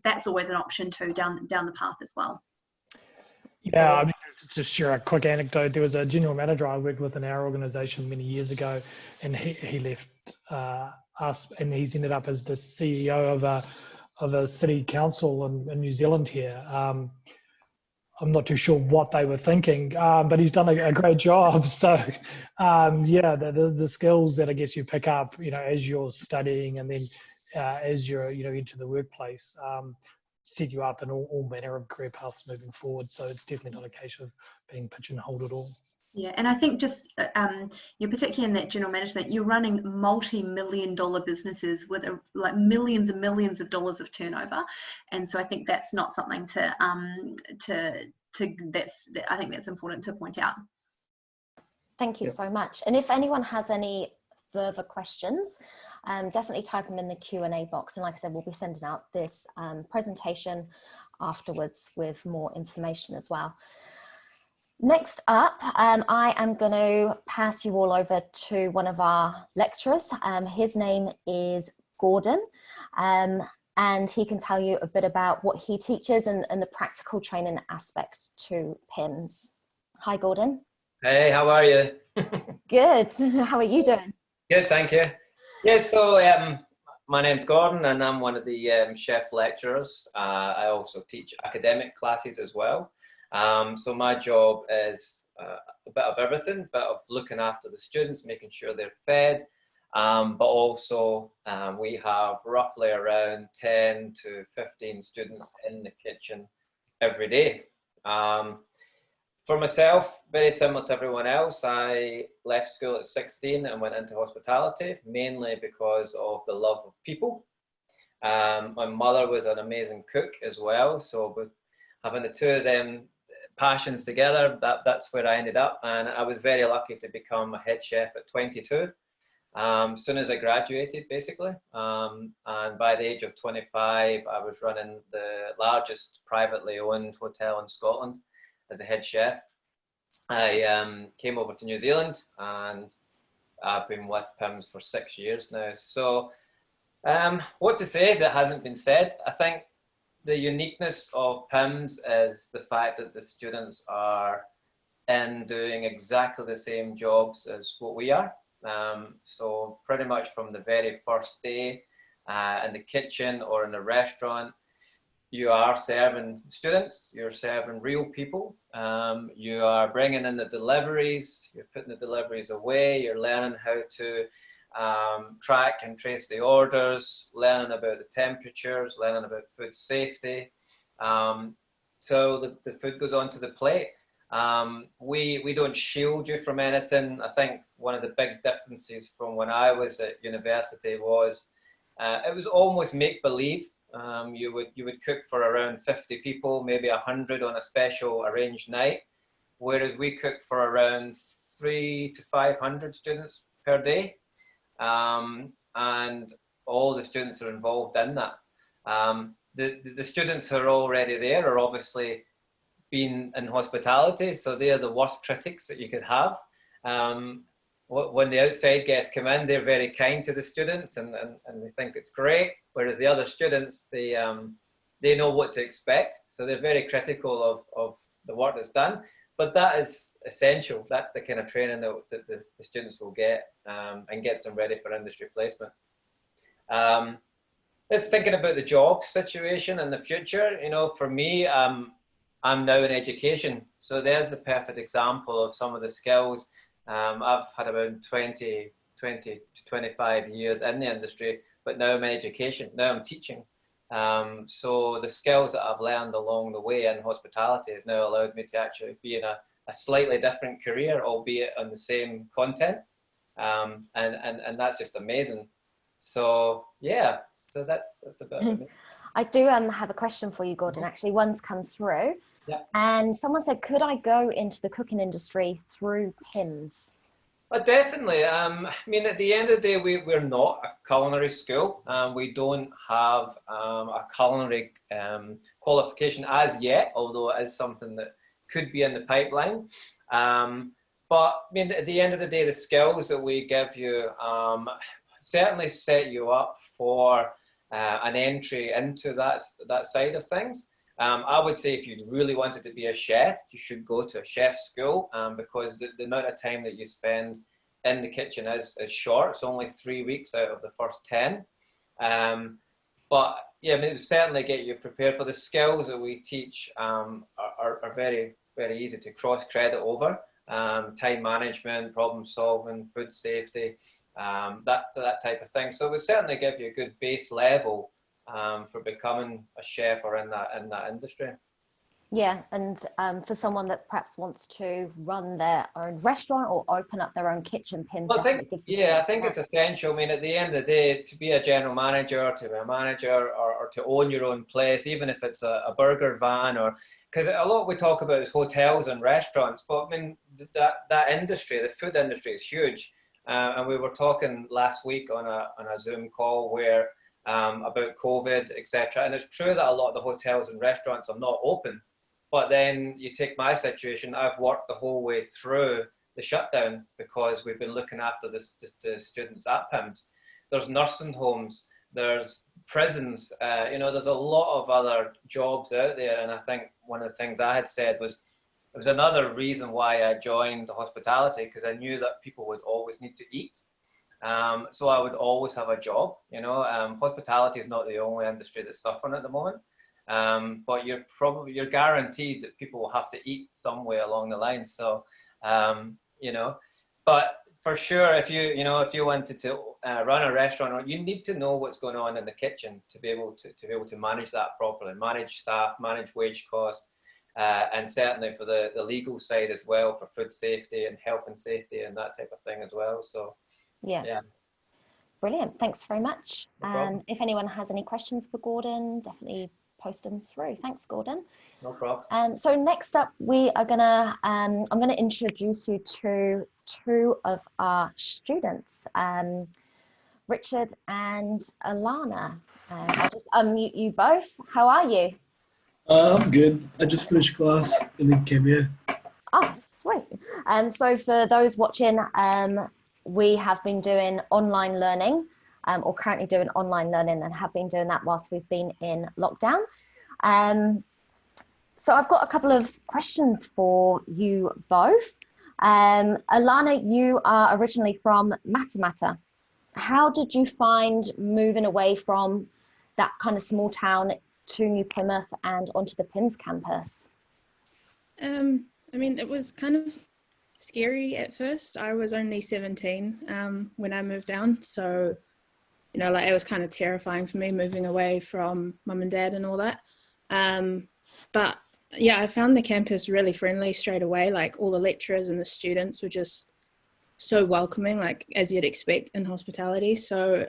H: that's always an option too down the path as well.
G: Yeah, I mean, to share a quick anecdote, there was a general manager I worked with in our organisation many years ago, and he left us, and he's ended up as the CEO of a city council in New Zealand here. I'm not too sure what they were thinking, but he's done a great job. So yeah, the skills that I guess you pick up, as you're studying, and then as you're into the workplace, set you up in all manner of career paths moving forward. So it's definitely not a case of being pigeonholed at all.
H: Yeah, and I think just you're particularly in that general management, you're running multi-million-dollar businesses with like millions and millions of dollars of turnover, and so I think that's not something I think that's important to point out.
A: Thank you so much. And if anyone has any further questions, definitely type them in the Q&A box. And like I said, we'll be sending out this presentation afterwards with more information as well. Next up, I am going to pass you all over to one of our lecturers. His name is Gordon, and he can tell you a bit about what he teaches and the practical training aspect to PIHMS. Hi, Gordon.
I: Hey, how are you?
A: Good. How are you doing?
I: Good, thank you. Yeah, so my name's Gordon, and I'm one of the chef lecturers. I also teach academic classes as well. So my job is a bit of everything, a bit of looking after the students, making sure they're fed, but also we have roughly around 10 to 15 students in the kitchen every day. For myself, very similar to everyone else, I left school at 16 and went into hospitality, mainly because of the love of people. My mother was an amazing cook as well, so with having the two of them passions together, that's where I ended up, and I was very lucky to become a head chef at 22, as soon as I graduated basically, and by the age of 25 I was running the largest privately owned hotel in Scotland as a head chef. I came over to New Zealand and I've been with PIHMS for 6 years now. So what to say that hasn't been said? I think the uniqueness of PIHMS is the fact that the students are in doing exactly the same jobs as what we are. So pretty much from the very first day in the kitchen or in the restaurant, you are serving students, you're serving real people, you are bringing in the deliveries, you're putting the deliveries away, you're learning how to track and trace the orders, learning about the temperatures, learning about food safety. So the food goes onto the plate. We don't shield you from anything. I think one of the big differences from when I was at university was it was almost make-believe. You would cook for around 50 people, maybe 100 on a special arranged night, whereas we cook for around 300 to 500 students per day. And all the students are involved in that. The students who are already there are obviously been in hospitality, so they are the worst critics that you could have. When the outside guests come in, they're very kind to the students and they think it's great, whereas the other students, they know what to expect, so they're very critical of the work that's done. But that is essential. That's the kind of training that the students will get and gets them ready for industry placement. Let's thinking about the job situation in the future. You know, for me, I'm now in education, so there's a perfect example of some of the skills. I've had about 20 to 25 years in the industry, but now I'm in education. Now I'm teaching. So the skills that I've learned along the way in hospitality has now allowed me to actually be in a slightly different career, albeit on the same content. And that's just amazing. So yeah, so that's about it.
A: I do have a question for you, Gordon. Actually, one's come through.
I: Yeah.
A: And someone said, could I go into the cooking industry through PIHMS?
I: But definitely. I mean, at the end of the day, we're not a culinary school. We don't have a culinary qualification as yet, although it is something that could be in the pipeline. But I mean, at the end of the day, the skills that we give you certainly set you up for an entry into that side of things. I would say if you really wanted to be a chef, you should go to a chef school because the amount of time that you spend in the kitchen is short. It's only 3 weeks out of the first 10. But yeah, I mean, it would certainly get you prepared for the skills that we teach are very, very easy to cross credit over. Time management, problem solving, food safety, that type of thing. So we certainly give you a good base level for becoming a chef or in that industry.
A: Yeah, and for someone that perhaps wants to run their own restaurant or open up their own kitchen, PIHMS
I: Well,
A: definitely gives them
I: I think it's essential. I mean, at the end of the day, to be a general manager, to be a manager, or to own your own place, even if it's a burger van, or because a lot we talk about is hotels and restaurants, but I mean that industry, the food industry, is huge. And we were talking last week on a Zoom call where about COVID, etc. And it's true that a lot of the hotels and restaurants are not open. But then you take my situation, I've worked the whole way through the shutdown because we've been looking after the students at PIHMS. There's nursing homes, there's prisons, there's a lot of other jobs out there. And I think one of the things I had said was, it was another reason why I joined the hospitality, because I knew that people would always need to eat. So I would always have a job. Hospitality is not the only industry that's suffering at the moment. But you're guaranteed that people will have to eat somewhere along the line. So, but for sure, if you wanted to run a restaurant, you need to know what's going on in the kitchen to be able to manage that properly, manage staff, manage wage cost, and certainly for the legal side as well, for food safety and health and safety and that type of thing as well. So, yeah.
A: Brilliant. Thanks very much.
I: No problem.
A: If anyone has any questions for Gordon, definitely post them through. Thanks, Gordon.
I: No problem.
A: So next up, I'm gonna introduce you to two of our students, Richard and Alana. I'll just unmute you both. How are you?
J: I'm good. I just finished class and then came here.
A: Oh, sweet. So for those watching, we have been doing online learning, or currently doing online learning, and have been doing that whilst we've been in lockdown. So I've got a couple of questions for you both. Alana, you are originally from Matamata. How did you find moving away from that kind of small town to New Plymouth and onto the PIHMS campus?
K: I mean, it was kind of scary at first. I was only 17 when I moved down, so it was kind of terrifying for me moving away from mum and dad and all that. But yeah, I found the campus really friendly straight away. Like, all the lecturers and the students were just so welcoming, like as you'd expect in hospitality. So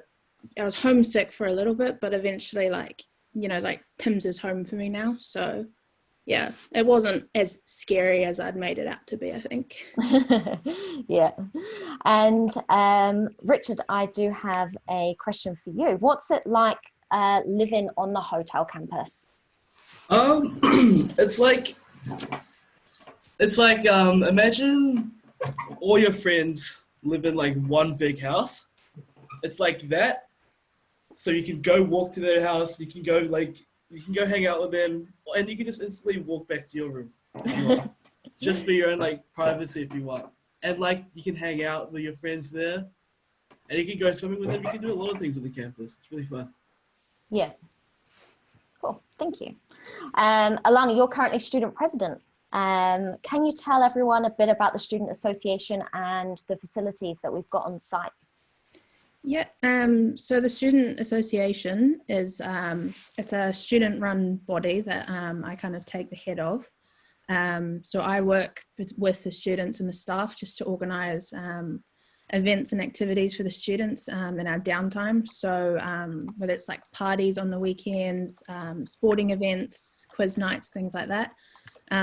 K: I was homesick for a little bit, but eventually PIHMS is home for me now. So yeah, it wasn't as scary as I'd made it out to be, I think.
A: Yeah. And Richard, I do have a question for you. What's it like living on the hotel campus?
J: It's like imagine all your friends live in like one big house. It's like that. So you can go walk to their house, you can go hang out with them, and you can just instantly walk back to your room if you want. Just for your own privacy if you want. And you can hang out with your friends there, and you can go swimming with them. You can do a lot of things on the campus. It's really fun.
A: Yeah. Cool. Thank you. Alana, you're currently student president. Can you tell everyone a bit about the Student Association and the facilities that we've got on site?
K: Yeah, so the Student Association is, it's a student-run body that I kind of take the head of. So I work with the students and the staff just to organise events and activities for the students in our downtime. So whether it's like parties on the weekends, sporting events, quiz nights, things like that.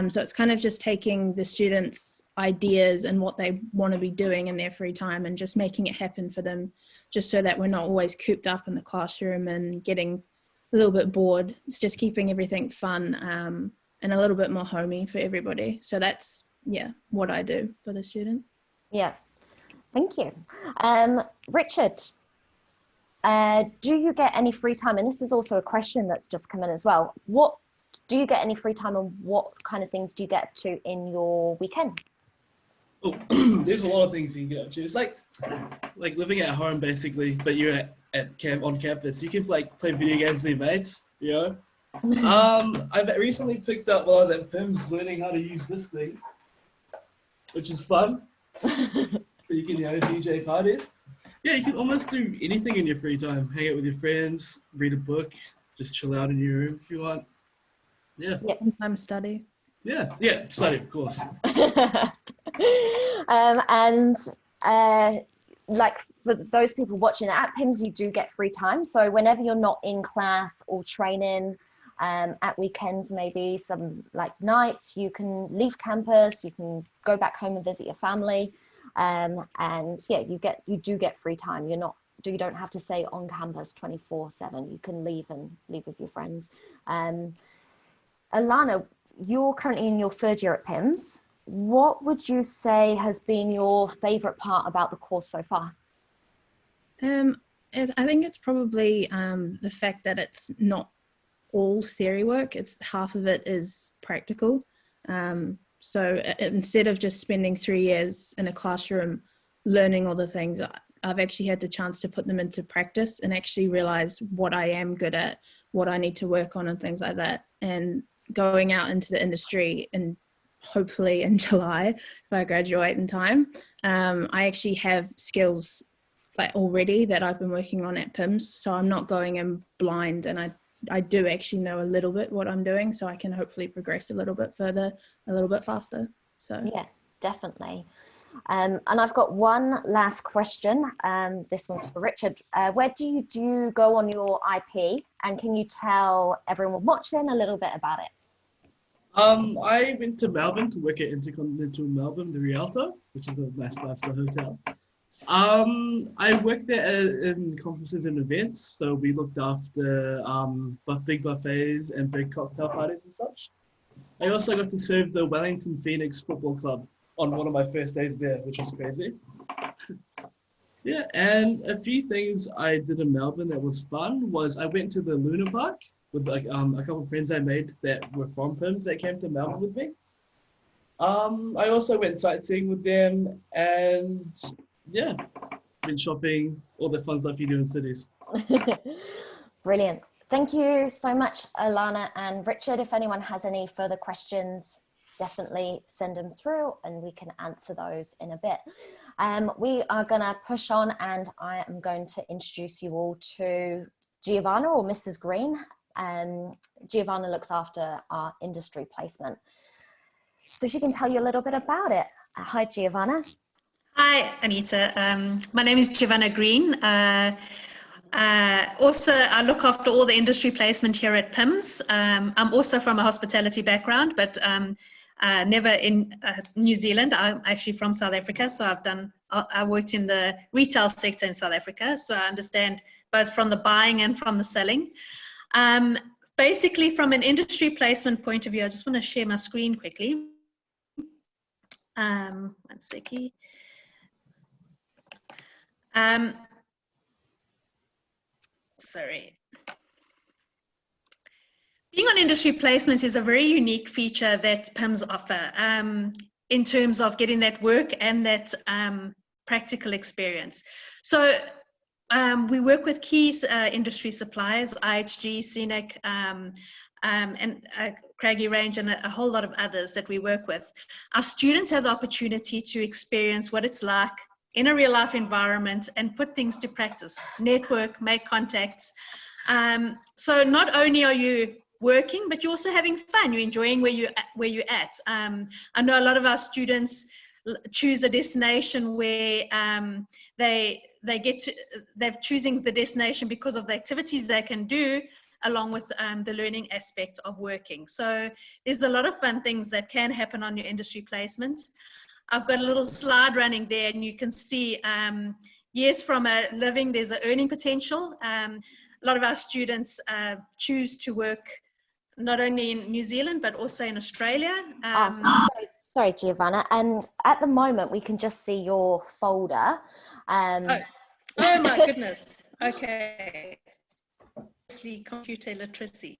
K: So it's kind of just taking the students' ideas and what they want to be doing in their free time and just making it happen for them, just so that we're not always cooped up in the classroom and getting a little bit bored. It's just keeping everything fun and a little bit more homey for everybody. So that's, yeah, what I do for the students.
A: Yeah, thank you. Richard, do you get any free time? And this is also a question that's just come in as well. What do you get any free time, and what kind of things do you get to in your weekend?
J: Oh, there's a lot of things you can get up to. It's like living at home basically, but you're on campus. You can like play video games with your mates, you know. I've recently picked up while I was at PIHMS learning how to use this thing, which is fun. So you can, you know, DJ parties. Yeah, you can almost do anything in your free time. Hang out with your friends, read a book, just chill out in your room if you want. Yeah.
K: Sometimes study.
J: Yeah, study, of course.
A: Like for those people watching at PIHMS, you do get free time. So whenever you're not in class or training, at weekends, maybe some like nights, you can leave campus, you can go back home and visit your family. And yeah, you do get free time. You don't have to stay on campus 24/7. You can leave with your friends. Alana, you're currently in your third year at PIHMS. What would you say has been your favorite part about the course so far?
K: I think it's probably the fact that it's not all theory work. It's half of it is practical. So instead of just spending 3 years in a classroom learning all the things, I've actually had the chance to put them into practice and actually realize what I am good at, what I need to work on and things like that. And going out into the industry, and hopefully in July, if I graduate in time, I actually have skills like already that I've been working on at PIHMS. So I'm not going in blind, and I do actually know a little bit what I'm doing, so I can hopefully progress a little bit further, a little bit faster. So
A: yeah, definitely. And I've got one last question. This one's for Richard. Where do you go on your IP, and can you tell everyone watching a little bit about it?
J: I went to Melbourne to work at Intercontinental Melbourne, the Rialto, which is a nice five-star hotel. I worked there in conferences and events, so we looked after big buffets and big cocktail parties and such. I also got to serve the Wellington Phoenix Football Club on one of my first days there, which was crazy. Yeah, and a few things I did in Melbourne that was fun was I went to the Luna Park with like a couple of friends I made that were from PIHMS that came to Melbourne with me. I also went sightseeing with them, and yeah, went shopping, all the fun stuff you do in cities.
A: Brilliant. Thank you so much, Alana and Richard. If anyone has any further questions, definitely send them through and we can answer those in a bit. We are going to push on, and I am going to introduce you all to Giovanna, or Mrs. Green. Giovanna looks after our industry placement, so she can tell you a little bit about it. Hi, Giovanna.
L: Hi, Anita. My name is Giovanna Green. Also, I look after all the industry placement here at PIHMS. I'm also from a hospitality background, but never in New Zealand. I'm actually from South Africa, so I worked in the retail sector in South Africa, so I understand both from the buying and from the selling. Basically, from an industry placement point of view, I just want to share my screen quickly. One second. Sorry. Being on industry placements is a very unique feature that PIHMS offer in terms of getting that work and that practical experience. So we work with key industry suppliers, IHG, Scenic, and Craggy Range, and a whole lot of others that we work with. Our students have the opportunity to experience what it's like in a real life environment and put things to practice, network, make contacts. So not only are you working, but you're also having fun, you're enjoying where you're at. I know a lot of our students choose a destination where they're choosing the destination because of the activities they can do, along with the learning aspect of working. So there's a lot of fun things that can happen on your industry placement. I've got a little slide running there, and you can see, yes, from a living, there's an earning potential. A lot of our students choose to work not only in New Zealand, but also in Australia.
A: Sorry, Giovanna. And at the moment, we can just see your folder.
L: Oh my goodness. Okay. Computer literacy.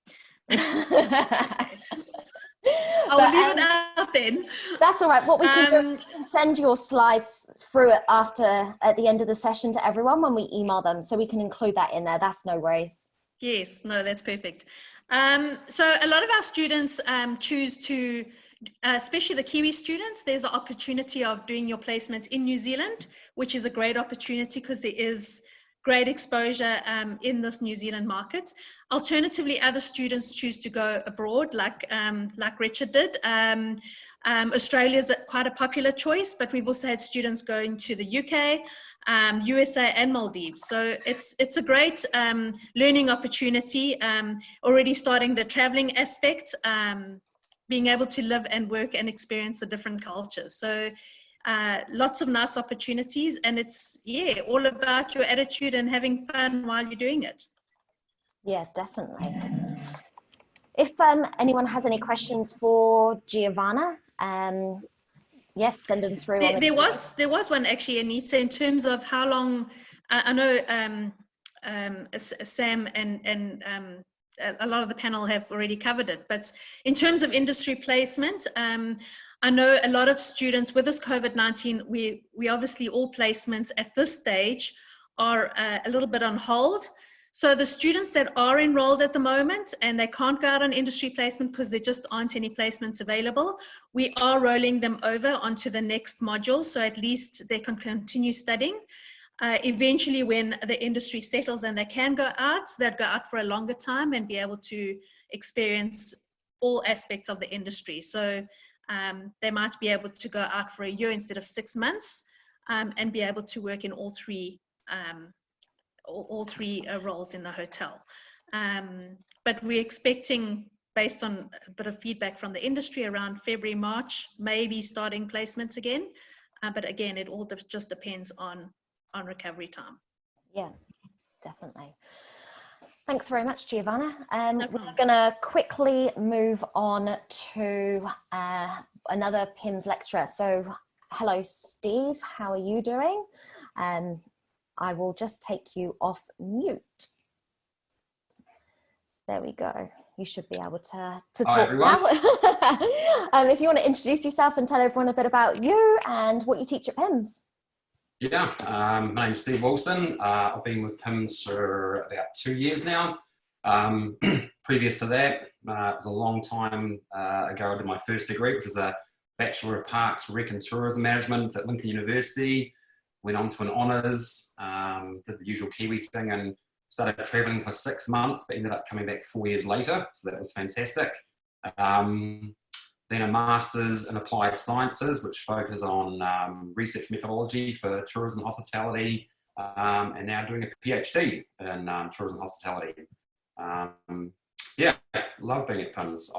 L: I'll leave it out then.
A: That's all right. What we can do, we can send your slides through it at the end of the session to everyone when we email them, so we can include that in there. That's no worries.
L: Yes, no, that's perfect. So a lot of our students choose to, especially the Kiwi students, there's the opportunity of doing your placement in New Zealand, which is a great opportunity because there is great exposure in this New Zealand market. Alternatively, other students choose to go abroad, like Richard did. Australia is quite a popular choice, but we've also had students going to the UK, USA and Maldives. So it's a great learning opportunity, already starting the traveling aspect, being able to live and work and experience the different cultures. So lots of nice opportunities, and it's all about your attitude and having fun while you're doing it.
A: Yeah, definitely. If anyone has any questions for Giovanna, send them through.
L: There was one actually, Anita, in terms of how long. I know Sam and a lot of the panel have already covered it, but in terms of industry placement, I know a lot of students with this COVID-19, we obviously all placements at this stage are a little bit on hold. So the students that are enrolled at the moment and they can't go out on industry placement because there just aren't any placements available, we are rolling them over onto the next module, so at least they can continue studying. Eventually, when the industry settles and they can go out, they'll go out for a longer time and be able to experience all aspects of the industry. So they might be able to go out for a year instead of 6 months, and be able to work in all three roles in the hotel. But we're expecting, based on a bit of feedback from the industry, around February, March, maybe starting placements again. But again, it all just depends on recovery time.
A: Yeah, definitely. Thanks very much, Giovanna. We're going to quickly move on to another PIHMS lecturer. So, hello, Steve. How are you doing? I will just take you off mute. There we go. You should be able to talk now. If you want to introduce yourself and tell everyone a bit about you and what you teach at PIHMS.
M: Yeah, my name's Steve Wilson. I've been with PIHMS for about 2 years now. Previous to that, it was a long time ago I did my first degree, which was a Bachelor of Parks, Rec and Tourism Management at Lincoln University. Went on to an honours, did the usual Kiwi thing and started travelling for 6 months, but ended up coming back 4 years later, so that was fantastic. Then a Master's in Applied Sciences, which focuses on research methodology for tourism and hospitality, and now doing a PhD in tourism and hospitality. Yeah, love being at PIHMS.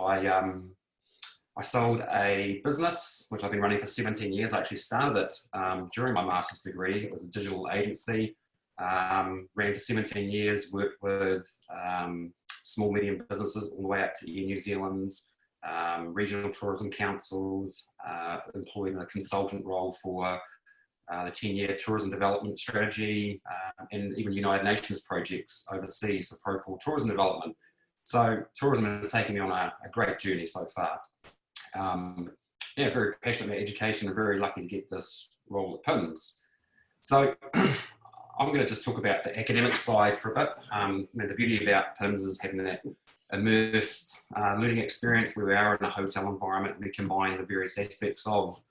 M: I sold a business, which I've been running for 17 years. I actually started it during my master's degree. It was a digital agency, ran for 17 years, worked with small, medium businesses all the way up to Air New Zealand's regional tourism councils, employed in a consultant role for the 10-year tourism development strategy, and even United Nations projects overseas for Pro-Pool tourism development. So tourism has taken me on a great journey so far. Yeah, very passionate about education and very lucky to get this role at PIHMS. So I'm going to just talk about the academic side for a bit. The beauty about PIHMS is having that immersed learning experience where we are in a hotel environment and we combine the various aspects of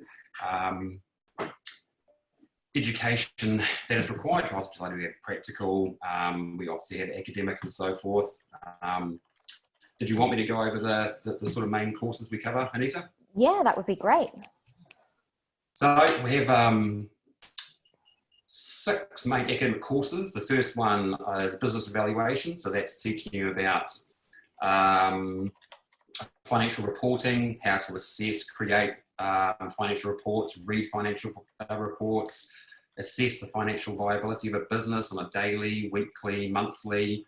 M: education that is required for hospitality. We have practical, we obviously have academic and so forth. Did you want me to go over the sort of main courses we cover, Anita?
A: Yeah, that would be great.
M: So we have 6 main academic courses. The first one is business evaluation. So that's teaching you about financial reporting, how to assess, create financial reports, read financial reports, assess the financial viability of a business on a daily, weekly, monthly.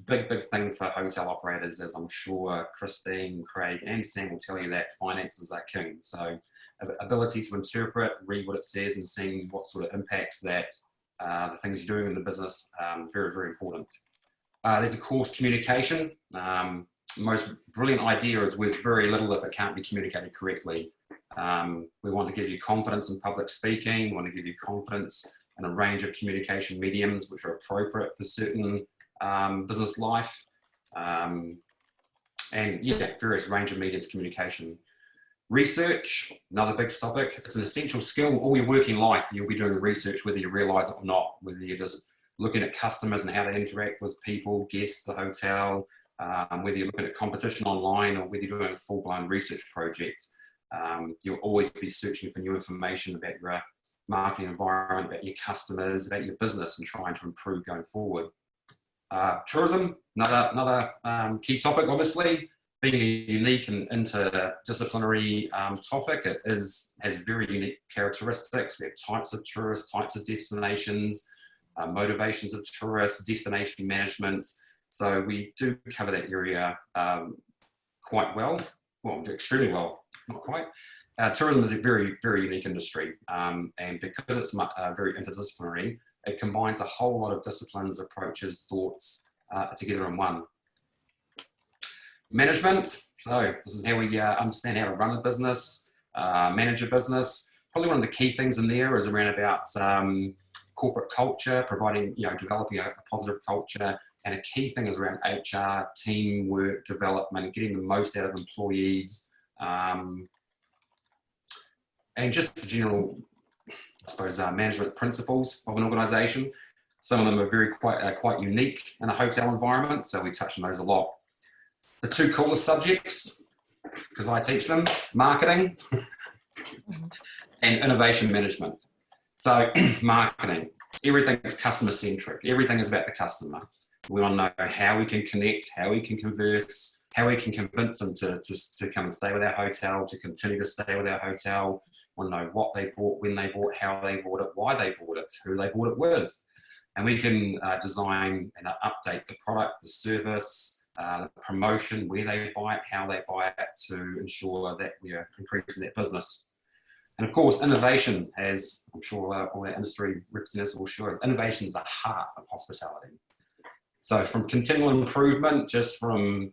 M: Big thing for hotel operators, as I'm sure Christine, Craig and Sam will tell you, that finances are king. So ability to interpret, read what it says and seeing what sort of impacts that the things you're doing in the business, very important. There's a course, communication. Most brilliant idea is worth very little if it can't be communicated correctly. We want to give you confidence in public speaking. We want to give you confidence in a range of communication mediums which are appropriate for certain business life. And yeah, various range of mediums communication. Research, another big topic. It's an essential skill. All your working life, you'll be doing research whether you realise it or not, whether you're just looking at customers and how they interact with people, guests, the hotel, whether you're looking at competition online or whether you're doing a full-blown research project. You'll always be searching for new information about your marketing environment, about your customers, about your business, and trying to improve going forward. Tourism, another key topic, obviously. Being a unique and interdisciplinary topic, it has very unique characteristics. We have types of tourists, types of destinations, motivations of tourists, destination management. So we do cover that area quite well, extremely well, not quite. Tourism is a very unique industry, and because it's very interdisciplinary, it combines a whole lot of disciplines, approaches, thoughts together in one. Management, so this is how we understand how to run a business, manage a business. Probably one of the key things in there is around about corporate culture, providing, developing a positive culture, and a key thing is around HR, teamwork, development, getting the most out of employees, and just the general, I suppose, management principles of an organisation. Some of them are quite unique in a hotel environment, so we touch on those a lot. The 2 coolest subjects, because I teach them, marketing and innovation management. So marketing, everything is customer centric. Everything is about the customer. We want to know how we can connect, how we can converse, how we can convince them to come and stay with our hotel, to continue to stay with our hotel. We want to know what they bought, when they bought, how they bought it, why they bought it, who they bought it with. And we can design and update the product, the service, the promotion, where they buy it, how they buy it, to ensure that we are increasing that business. And of course, innovation, as I'm sure all our industry representatives will show us, innovation is the heart of hospitality. So from continual improvement, just from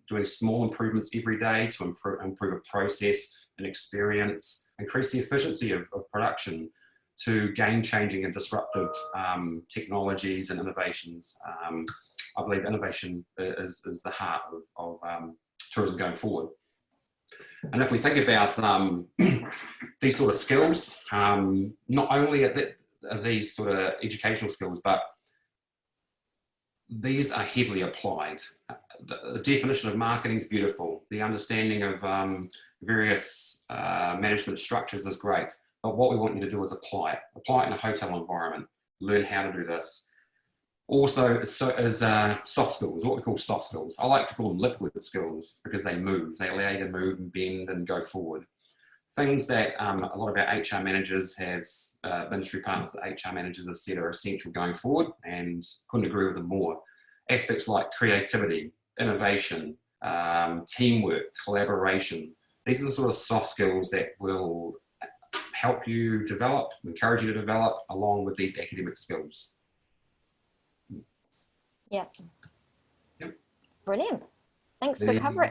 M: doing small improvements every day to improve a process and experience, increase the efficiency of production, to game-changing and disruptive technologies and innovations. I believe innovation is the heart of tourism going forward. And if we think about these sort of skills, not only are these sort of educational skills, but these are heavily applied. The definition of marketing is beautiful. The understanding of various management structures is great. But what we want you to do is apply it. Apply it in a hotel environment. Learn how to do this. Also, is soft skills, what we call soft skills. I like to call them liquid skills because they move. They allow you to move and bend and go forward. Things that a lot of our HR managers have, industry partners that HR managers have said are essential going forward, and couldn't agree with them more. Aspects like creativity, innovation, teamwork, collaboration. These are the sort of soft skills that will help you develop, encourage you to develop along with these academic skills.
A: Yeah.
M: Yep.
A: Brilliant. Thanks for covering.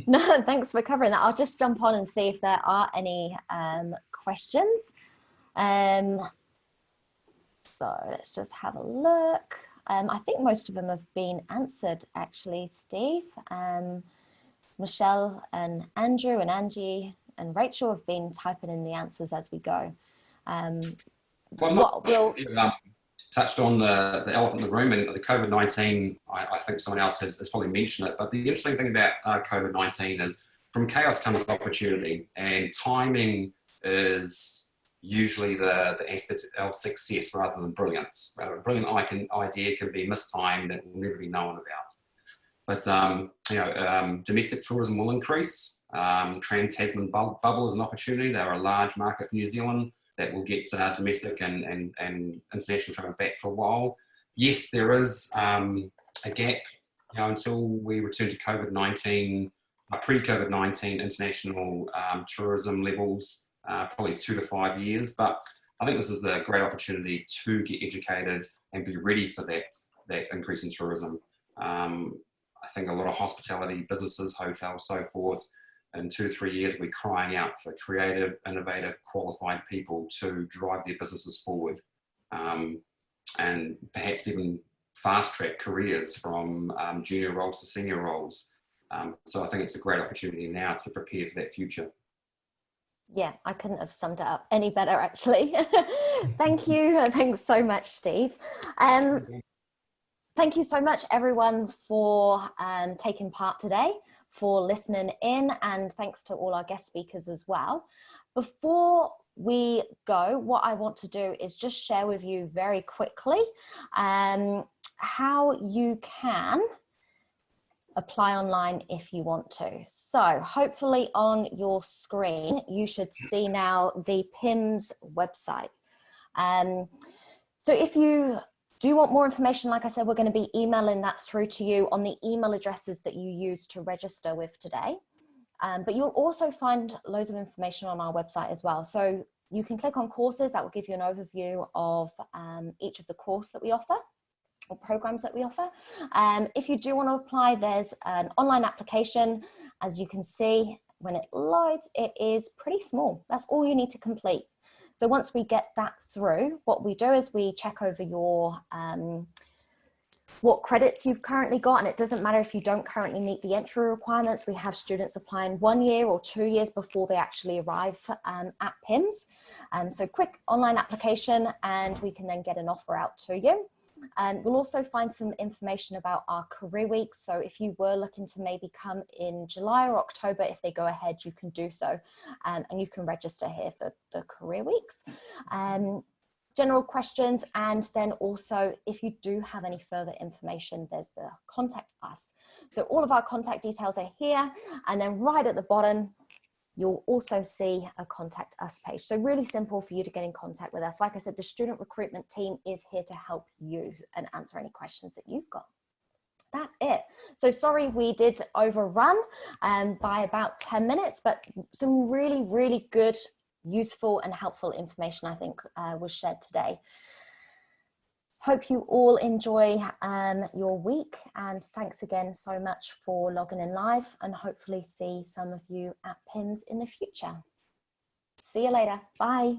A: No, thanks for covering that. I'll just jump on and see if there are any questions. So let's just have a look. I think most of them have been answered, actually, Steve. Michelle and Andrew and Angie and Rachel have been typing in the answers as we go.
M: Touched on the elephant in the room and the COVID-19. I think someone else has probably mentioned it, but the interesting thing about COVID-19 is from chaos comes opportunity, and timing is usually the aspect of success rather than brilliance. A brilliant idea can be mistimed and will never be known about. But domestic tourism will increase. Trans-Tasman bubble is an opportunity. They're a large market for New Zealand that will get domestic and international travel back for a while. Yes, there is a gap, until we return to COVID-19, pre-COVID-19 international tourism levels, probably 2 to 5 years. But I think this is a great opportunity to get educated and be ready for that increase in tourism. I think a lot of hospitality businesses, hotels, so forth, in 2 to 3 years, we'll be crying out for creative, innovative, qualified people to drive their businesses forward, and perhaps even fast-track careers from junior roles to senior roles. So I think it's a great opportunity now to prepare for that future.
A: Yeah, I couldn't have summed it up any better, actually. Thank you. Thanks so much, Steve. Thank you so much, everyone, for taking part today, for listening in, and thanks to all our guest speakers as well. Before we go, what I want to do is just share with you very quickly how you can apply online if you want to. So hopefully on your screen, you should see now the PIHMS website. So if you do want more information, like I said, we're going to be emailing that through to you on the email addresses that you used to register with today. But you'll also find loads of information on our website as well. So you can click on courses. That will give you an overview of each of the course that we offer, or programs that we offer. If you do want to apply, there's an online application. As you can see, when it loads, it is pretty small. That's all you need to complete. So once we get that through, what we do is we check over your what credits you've currently got, and it doesn't matter if you don't currently meet the entry requirements. We have students applying 1 year or 2 years before they actually arrive at PIHMS. So quick online application, and we can then get an offer out to you. We'll also find some information about our career weeks. So if you were looking to maybe come in July or October, if they go ahead, you can do so. And you can register here for the career weeks. General questions, and then also if you do have any further information, there's the contact us. So all of our contact details are here, and then right at the bottom, you'll also see a contact us page. So really simple for you to get in contact with us. Like I said, the student recruitment team is here to help you and answer any questions that you've got. That's it. So sorry we did overrun by about 10 minutes, but some really, really good, useful and helpful information I think was shared today. Hope you all enjoy your week, and thanks again so much for logging in live, and hopefully see some of you at PIHMS in the future. See you later. Bye.